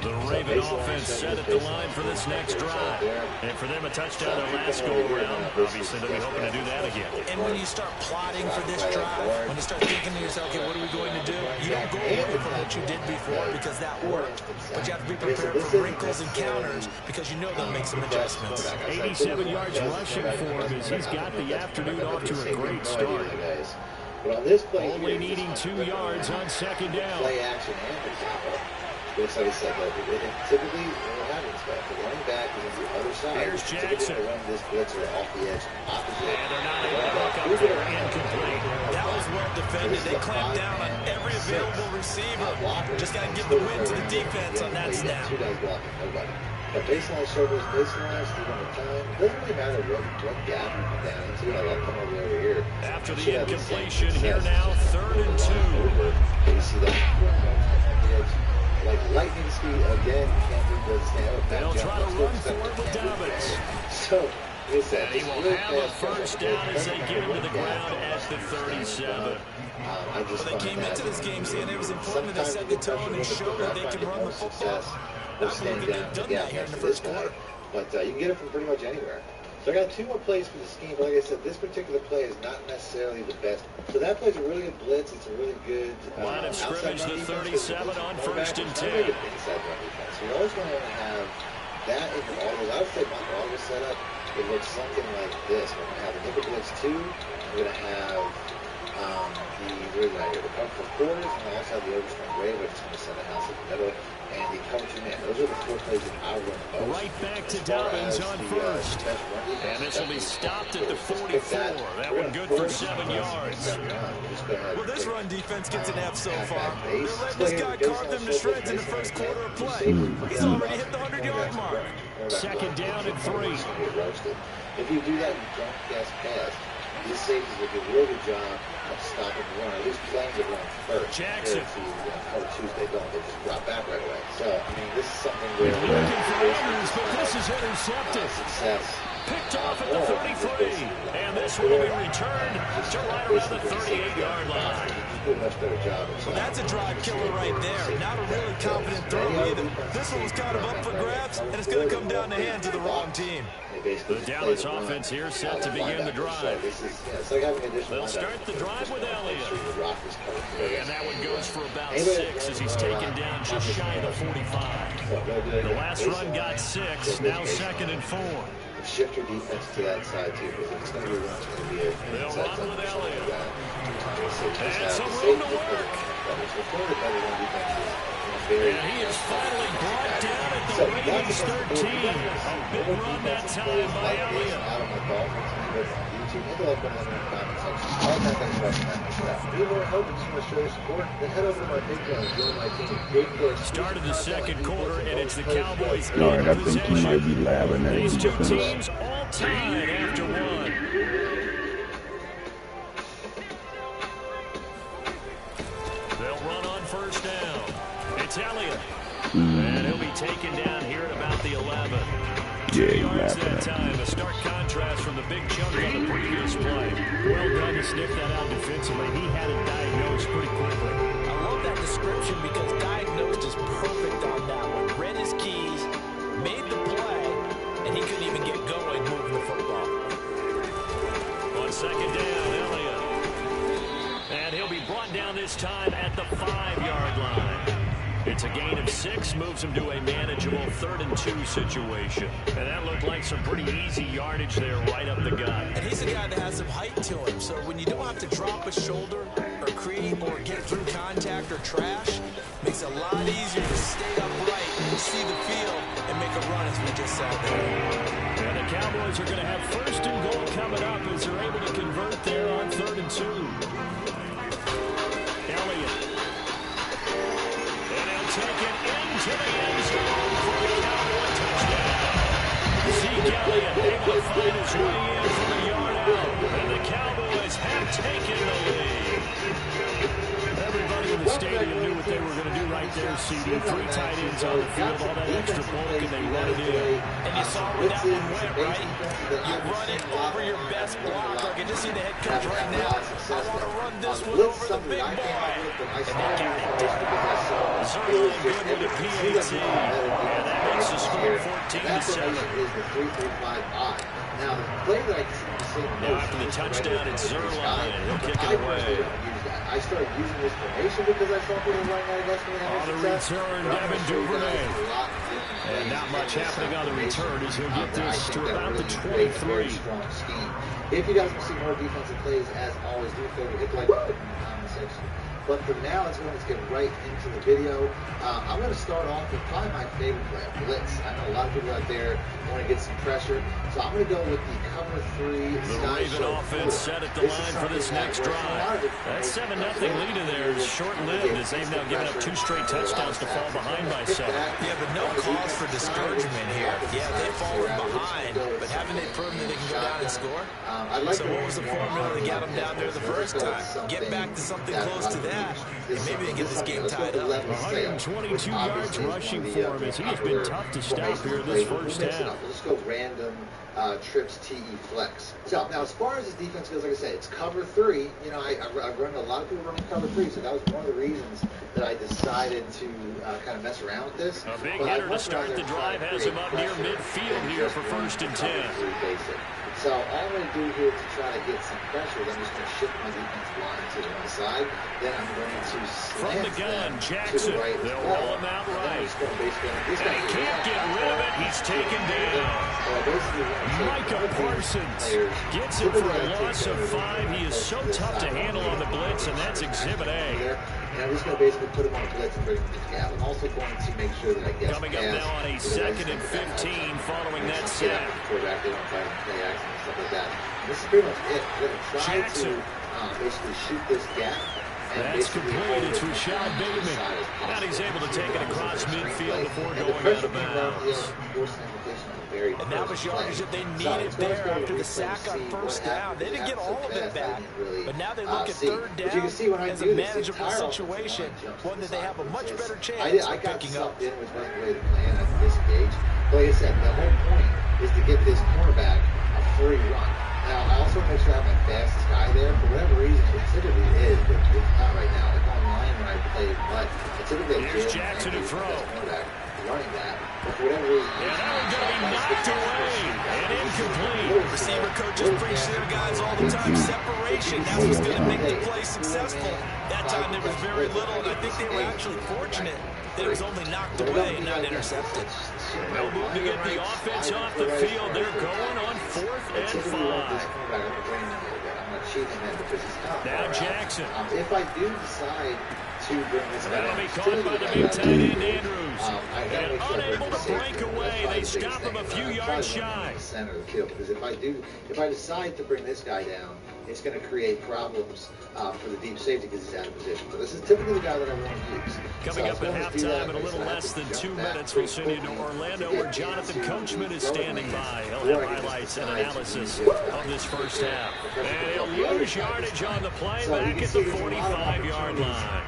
The Raven offense set at the line for this next drive. And for them, a touchdown their last go-around. Obviously, they'll be hoping to do that again. And when you start plotting for this drive, when you start thinking to yourself, okay, what are we going to do? You don't go away from what you did before because that worked. But you have to be prepared for wrinkles and counters because you know they'll make some adjustments. 87 yards rushing for him as he's got the afternoon off to a great start. Only needing 2 yards on 2nd down. Play action and the tackle. Looks like it's like typically what happens, but the running back is on the other side. Here's Jackson. Run this blitzer off the edge, opposite. And they're not able to hook up there. Incomplete. That was well defended. They clamped down on every available receiver. Just got to give the win to the defense on that snap. 2 guys blocking nobody. But baseline shoulders, baseline, still on the time. It doesn't really matter what gap you come down into. I love coming over here. After the incompletion, here now, 3rd and 2. You see that? Like lightning speed again, you can't do the stand. They'll try to run for it with Dobbins. So, and he will have a first down as they get him to the ground at the 37. But they came into this game saying it was important that they set the tone and show that they can run the football. Not really they've done that here in the first quarter. But you can get it from pretty much anywhere. So I got 2 more plays for the scheme, but like I said, this particular play is not necessarily the best. So that play's a really good blitz. It's a really good line of scrimmage, the 37 on 1st and 10. Inside run defense. So you're always going to have that in your autos. I would say my auto setup, it looks something like this. We're going to have a nickel blitz 2. We're going to have the cover for quarters, and I also have the overstrong wave, which is going to send a house in the middle, and the cover 2 man. Those are the 4 plays that I run most. Right back to Dobbins on first. And this will be stopped at the 44. That one good for 7 yards. Well, this run defense gets an F so far. They're letting this guy carve them to shreds in the first quarter of play. He's already hit the 100-yard mark. Second down at 3. If you do that, you don't guess pass. These safeties will do a real good job of stopping the run, or at least playing the run first. Jackson. Cover 2s, they don't. They just drop back right away. So, I mean, this is something where Looking for Andrews, but this is intercepted. Success. Picked off at the 33. And this will be returned to right around the 38-yard line. Do a much better job. Well, that's a drive killer right there. Not a really confident throw either. This one was kind of up for grabs, and it's going to come down the hands of the wrong team. The Dallas offense here set to begin the drive. They'll start the drive with Elliott. And that one goes for about 6 as he's taken down just shy of the 45. The last run got 6, now 2nd and 4. Shift your defense to that side too, because it's going to be a run. It's going to be a they'll run with Elliott. And some room to work. And he is finally brought down at the Raiders 13. A big run that time by Elliott. Started the second quarter, and it's the Cowboys. All right, I think he might be labbing at These two defense. teams all tied after 1. They'll run on first down. It's Elliott. And he'll be taken down here at about the 11. 2 yards that time. A stark contrast from the big chunk on the previous play. Well done to sniff that out defensively. He had it diagnosed pretty quickly. I love that description because diagnosed is perfect on that one. Read his keys, made the play, and he couldn't even get going moving the football. On second down, Elliott. And he'll be brought down this time at the 5-yard line. It's a gain of 6, moves him to a manageable 3rd and 2 situation. And that looked like some pretty easy yardage there right up the gut. And he's a guy that has some height to him, so when you don't have to drop a shoulder or creep or get through contact or trash, makes it a lot easier to stay upright, see the field, and make a run as we just saw there. And the Cowboys are going to have 1st and goal coming up as they're able to convert there on 3rd and 2. Elliott. Take it into the end zone for the Cowboy touchdown. Zeke Elliott able to find his way in from a yard out. And the Cowboys have taken the lead. Everybody in the stadium knew what they were going to do right there, CD. 3 tight ends on the field, all that extra bulk, and they run it in. And you saw where that one went, right? You run it over your best block. I can just see the head coach right now. I want to run this one over the big boy. And they got it. Zerline good with a PAT. And that makes the score 14-7. Now, the play that I see now after the touchdown, it's Zerline. He'll kick it away. I started using this formation because I saw people running out against me. On the return, Devin Duvernay. And not much happening on the return as he'll get this to about the 23. If you guys want to see more defensive plays, as always, do feel free to hit the like button in the comment section. But for now, let's get right into the video. I'm going to start off with probably my favorite play, blitz. I know a lot of people out there want to get some pressure, so I'm going to go with the cover 3. The Raven offense set at the line for this next drive. That 7-0 lead in there is short-lived as they've now given up 2 straight touchdowns to fall behind by 7. Yeah, but no cause for discouragement here. Yeah, they've fallen behind, but haven't they proven that they can go down and score? So what was the formula to get them down there the first time? Get back to something close to that, and maybe they get this game tied up. 122 yards rushing for him as he has been tough to stop here this first half. Let's go random trips TE flex. So now as far as this defense goes, like I said, it's cover 3. You know, I've run a lot of people running cover 3, so that was one of the reasons that I decided to kind of mess around with this. A big hitter to start the drive has him up near midfield here for 1st and 10. So all I'm going to do here to try to get some pressure is I'm just going to shift my defensive line to the one side. Then I'm going to from the gun, Jackson. They'll roll him out right. And he can't get rid of it. He's taken down. Micah Parsons gets it for a loss of 5. He is so tough to handle on the blitz, and that's Exhibit A. And I'm just going to basically put him on a blitz and bring him to the gap. I'm also going to make sure that I get coming up now on a 2nd and 15 following that set. Quarterback, they don't try to play action and stuff like that. This is pretty much it. We're going to try to basically shoot this gap. That's complete. It's Rashad Bateman. And he's able to take it across midfield before going out of bounds. And that was yardage that they needed there after the sack on first down. They didn't get all of it back, but now they look at third down as a manageable situation, one that they have a much better chance of picking up. But like I said, the whole point is to get this cornerback a free run. Now, I also make sure I have my fastest guy there. For whatever reason, it typically is, but it's not right now. It's online when I play, but it's typically here's Jackson to throw. Running that. But for whatever reason, and that one's going to be knocked away and incomplete. Receiver coaches preach to their guys all the time. Separation. That's what's going to make the play successful. That time there was very little, and I think they were actually fortunate that it was only knocked away and not intercepted. They'll move to get the offense off the field. They're going on 4th and 5. Now Jackson. If I do decide to bring this guy, that'll be caught by the big tight end Andrews. And unable to break away. They stop him a few yards shy. Center of the field, because if I decide to bring this guy down, it's going to create problems for the deep safety because he's out of position. But this is typically the guy that I want to use. Coming up at halftime in a little less than 2 minutes, we'll send you to Orlando where Jonathan Coachman is standing by. He'll have highlights and analysis of this first half. And he'll lose yardage on the play back at the 45-yard line.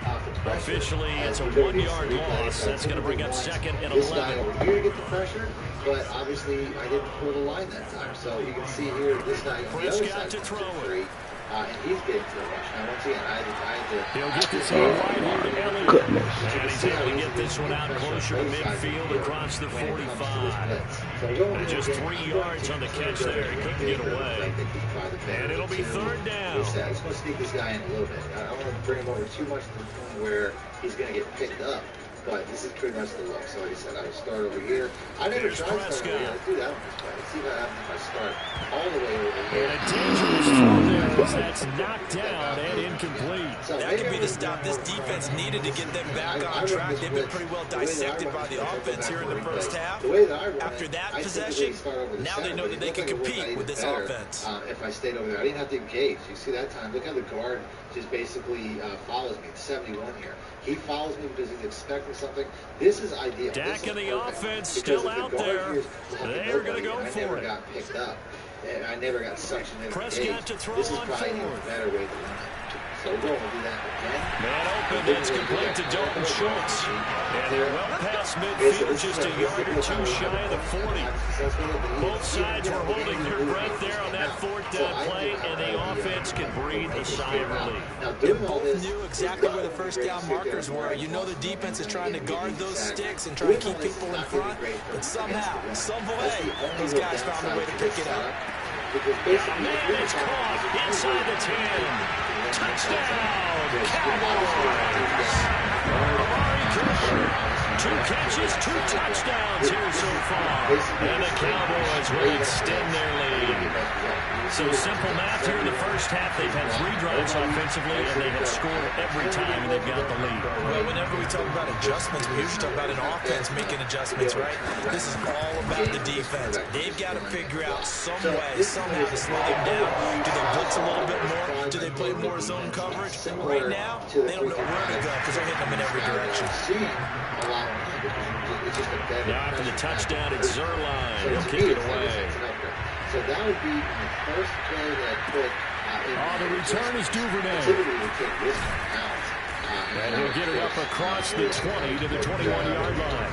Officially, it's a 1-yard loss. That's going to bring up 2nd and 11. This guy over here to get the pressure, but obviously I didn't pull the line that time. So you can see here, this guy on the other side to throw it. And he's getting to the rush. Now, once again, I had to he'll get this one right on the Elliott. And he's able to get this one out closer to midfield across the 45. And just 3 yards on the catch there. He couldn't get away. And it'll be 3rd down. I just want to sneak this guy in a little bit. I don't want to bring him over too much to the point where he's going to get picked up. But this is pretty much the look. So like I said, I would start over here. I never tried to start over here. I do that on this play. Let's see what happens if I start all the way over here. And a dangerous throw there as that's knocked down and incomplete. So that could be the stop this defense needed to get them back on track. They've been pretty well dissected by the offense here in the first half. After that possession, now they know that they can compete with this offense. If I stayed over there, I didn't have to engage. You see that time? Look how the guard just basically follows me. It's 71 here. He follows me because he's expecting something. This is ideal. Dak and the offense still out there. They're going to go for it. I never got picked up. And I never got suctioned in. Prescott to throw this is on probably an even forward. better way to run it. So we're going to do that again. Man open, that's complete to Dalton Schultz. And they're well past midfield, just a yard or two shy of the 40. Both sides were holding their breath there on that 4th down play, and the offense can breathe a sigh of relief. They both knew exactly where the first down markers were. You know the defense is trying to guard those sticks and try to keep people in front, but somehow, some way, those guys found a way to pick it up. Man is caught inside the 10. Touchdown, Cowboys! Amari Cooper, 2 catches, 2 touchdowns here so far. And the Cowboys will extend their lead. So simple math here in the first half. They've had 3 drives offensively, and they have scored every time, and they've got the lead. Well, whenever we talk about adjustments, we usually talk about an offense making adjustments, right? This is all about the defense. They've got to figure out some way, somehow to slow them down. Do they blitz a little bit more? Do they play more zone coverage? Right now, they don't know where to go because they're hitting them in every direction. Now after the touchdown, it's Zerline. He'll kick it away. So that would be the first play that I put the return is Duvernay. And he'll get it up across the 20 to the 21-yard line.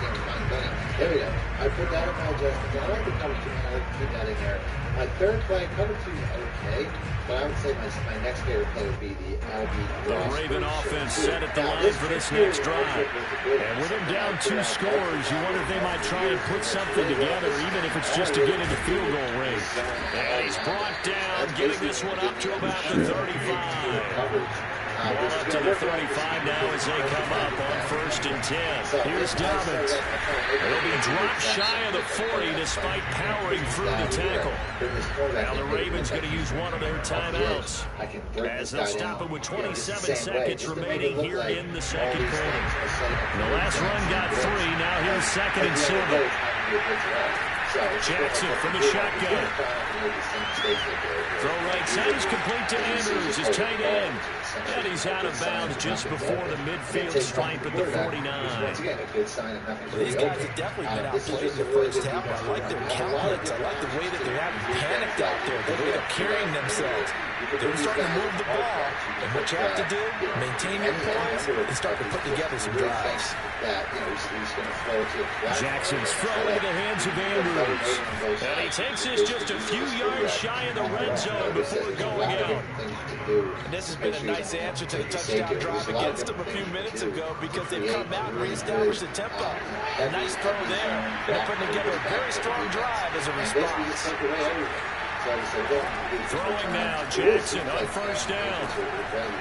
There we go. I put that in my adjustments. I like the cover 2, I like to keep that in there. My third play, cover 2 is okay, but I would say my next favorite play would be the LB. The Raven offense set at the line for this next drive. And with them down 2 scores, you wonder if they might try and put something together, even if it's just to get into field goal range. And he's brought down, getting this one up to about the 35. Ball up to the 35 now as they come up on 1st and 10. Here's Dobbins. It'll be dropped shy of the 40 despite powering through the tackle. Now the Ravens going to use one of their timeouts as they'll stop it with 27 seconds remaining here in the second quarter. The last run got 3. Now here's 2nd and 7. Jackson from the shotgun. Throw right side is complete to Andrews, his tight end. And he's out of bounds just before the midfield stripe at the 49. These guys have definitely been outplayed in the first half. I like their countenance. I like the way that they haven't panicked out there, the way they're carrying themselves. They're starting to move the ball. And what you have to do, maintain your poise and start to put together some drives. Jackson's throw into the hands of Andrews. And he takes this just a few yards shy of the red zone before going out. And this has been a nice answer to the touchdown drive against them a few minutes ago because they've come out and reestablished the tempo. A nice throw there. They're putting together a very strong drive as a response. Throwing now, Jackson on 1st down.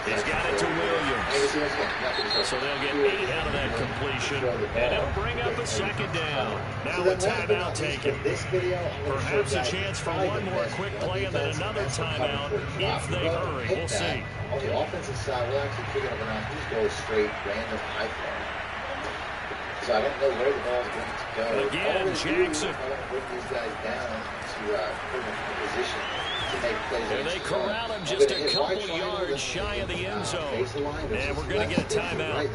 He's got it to Williams. So they'll get 8 out of that completion, and it'll bring up a 2nd down. Now a timeout taken. Perhaps a chance for one more quick play and then another timeout if they hurry. We'll see. On the offensive side, we're actually figuring out how to go straight, random high flow. So I don't know where the ball is going to go. Again, Jackson. Bring these guys down to put them in position to make plays. And they corral him just a couple yards shy of the end zone. And we're going to get a timeout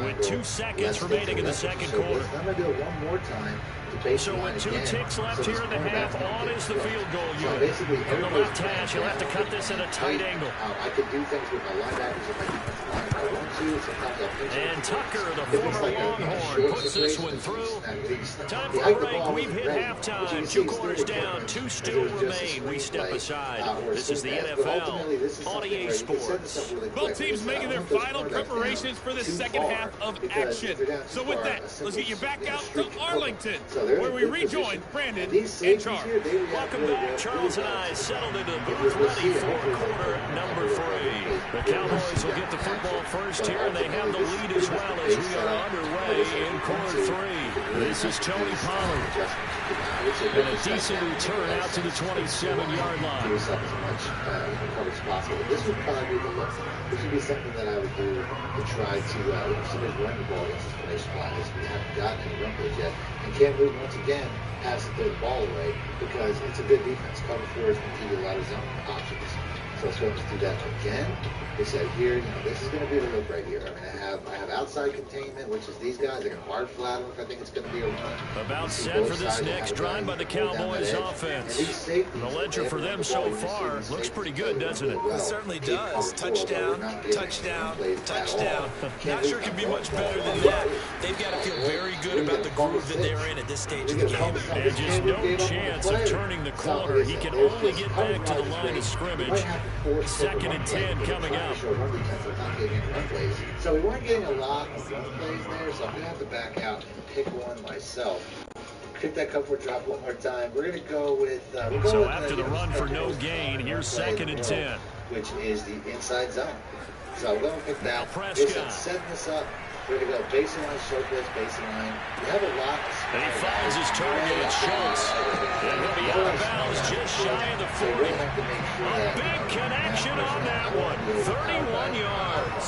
with 2 seconds remaining in the second quarter. I'm going to do it one more time. So with 2 ticks left here in the half, on is the field goal unit. From the left hash, he'll have to cut this at a tight angle. I could do things with my linebackers if I defensive line if I want to. Sometimes I'll pinch it. And Tucker, the former Longhorn, puts this one through. Time for a break. We've hit halftime. 2 quarters down. 2 still remain. We step aside. This is the NFL on EA Sports. Both teams making their final preparations for the second half of action. So with that, let's get you back out to Arlington, where we rejoin Brandon and Charles. Welcome back. Charles and I settled into the booth ready for quarter number 3. The Cowboys will get the football first here, and they have the lead as well as we are underway in quarter 3. This is Tony Pollard. And a decent return out to the 27-yard line. As much coverage as possible. This would probably be the look. This would be something that I would do to try to somebody's running the ball against this formation line. We haven't gotten any run plays yet. And Cam once again has to throw the ball away because it's a good defense. Cover 4 is going to give you a lot of zone options. So let's go and do that again. They said here, this is going to be the look right here. I mean, I have outside containment, which is these guys. I can hard flat them if I think it's going to be a run. About set for this next drive by the Cowboys offense. The ledger for them so far looks pretty good, doesn't it? It certainly does. Touchdown, touchdown, touchdown. Not sure it can be much better than that. They've got to feel very good about the groove that they're in at this stage of the game. And just no chance of turning the corner. He can only get back to the line of scrimmage. 2nd and 10 coming up. So we weren't getting a lot of run plays there, so I'm going to have to back out and pick one myself. Pick that cover drop one more time. We're going to go with... so after the run for no gain, here's 2nd and 10. Which is the inside zone. So I'm going to pick that. Prescott. Setting this up. We're going to go baseline, surplus, baseline. We have a lot of... And he finds his target at Schultz. And he'll be out of bounds just shy of the 40. A big connection on that one. 31 yards.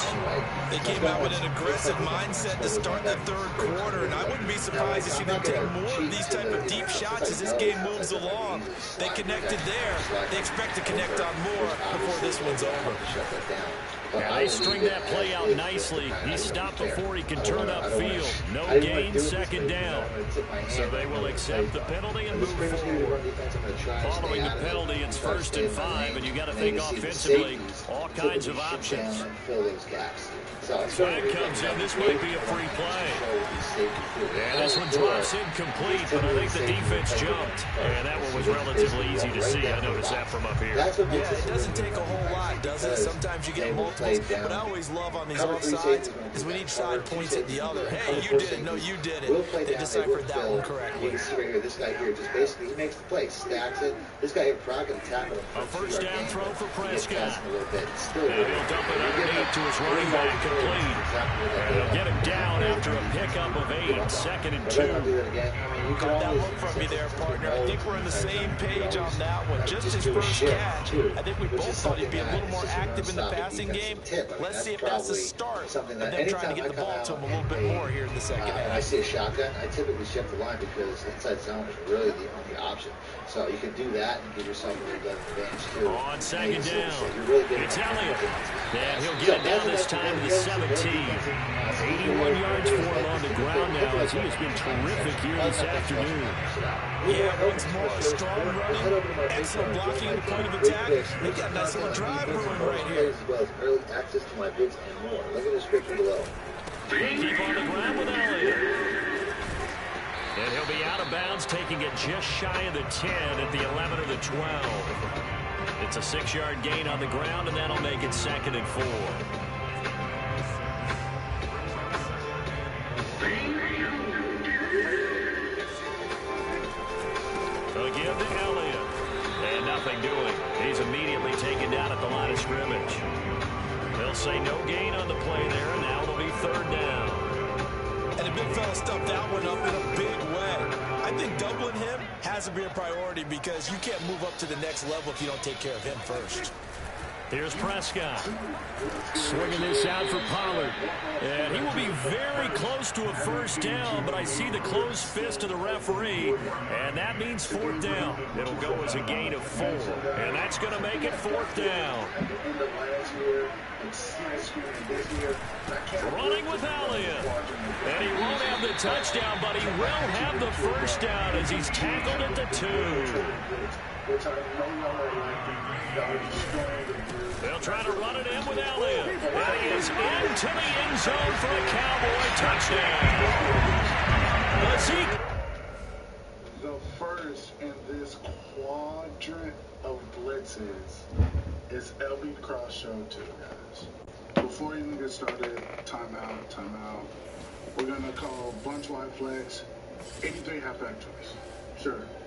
They came out with an aggressive mindset to start the third quarter, and I wouldn't be surprised to see them take more of these type of deep shots as this game moves along. They connected there. They expect to connect on more before this one's over. Shut that down. Yeah, they string that play out nicely. He stopped before he can turn upfield. No gain, second down. So they will accept the penalty and move forward. Following the penalty, it's 1st and 5, and you got to think offensively, all kinds of options. Flag comes in. This might be a free play. And this one drops incomplete, but I think the defense jumped. And that one was relatively easy to see. I noticed that from up here. Yeah, it doesn't take a whole lot, does it? Sometimes you get multiples. But I always love on these offsides is when each side points at the other. Hey, you did it. No, you did it. They deciphered that one correctly. This guy here just basically, he makes the play, stacks it. This guy here probably going to tackle him. A first down throw for Prescott. And he'll dump it underneath to his running back, complete. And he'll get him down after a pickup of 8, 2nd and 2. Got that look from me there, partner. I think we're on the same page on that one. Just his first catch. I think we both thought he'd be a little more active in the passing game. Let's see if that's the start of them trying to get the ball to him a little bit more here in the second half. And I see a shotgun, I typically shift the line because inside zone is really the only option. So you can do that and give yourself a little bit of advantage too. On 2nd down, it's Elliott. And he'll get it down this time to the 17. 81 yards for him on the ground now as he has been terrific here this afternoon. Yeah, once more, strong running, excellent blocking at the point of attack. They got a nice little drive brewing right here. As well as early access to my bigs and more. Look at the description below. They keep on the ground with Elliott. And he'll be out of bounds, taking it just shy of the 10 at the 11 or the 12. It's a 6-yard gain on the ground, and that'll make it 2nd and 4. Again to Elliott. And nothing doing. He's immediately taken down at the line of scrimmage. They'll say no gain on the play there, and now it'll be 3rd down. And the big fella stuffed that one up in a big way. I think doubling him has to be a priority because you can't move up to the next level if you don't take care of him first. Here's Prescott. Swinging this out for Pollard. And he will be very close to a first down, but I see the closed fist of the referee, and that means 4th down. It'll go as a gain of 4, and that's going to make it 4th down. Running with Elliott. And he won't have the touchdown, but he will have the first down as he's tackled at the 2. They'll try to run it in with Elliott. And he is into the end zone for a Cowboy touchdown. The first in this quadrant of blitzes is LB cross show 2, guys. Before you even get started, timeout. We're going to call bunch wide flex, 83 halfback choice. Sure,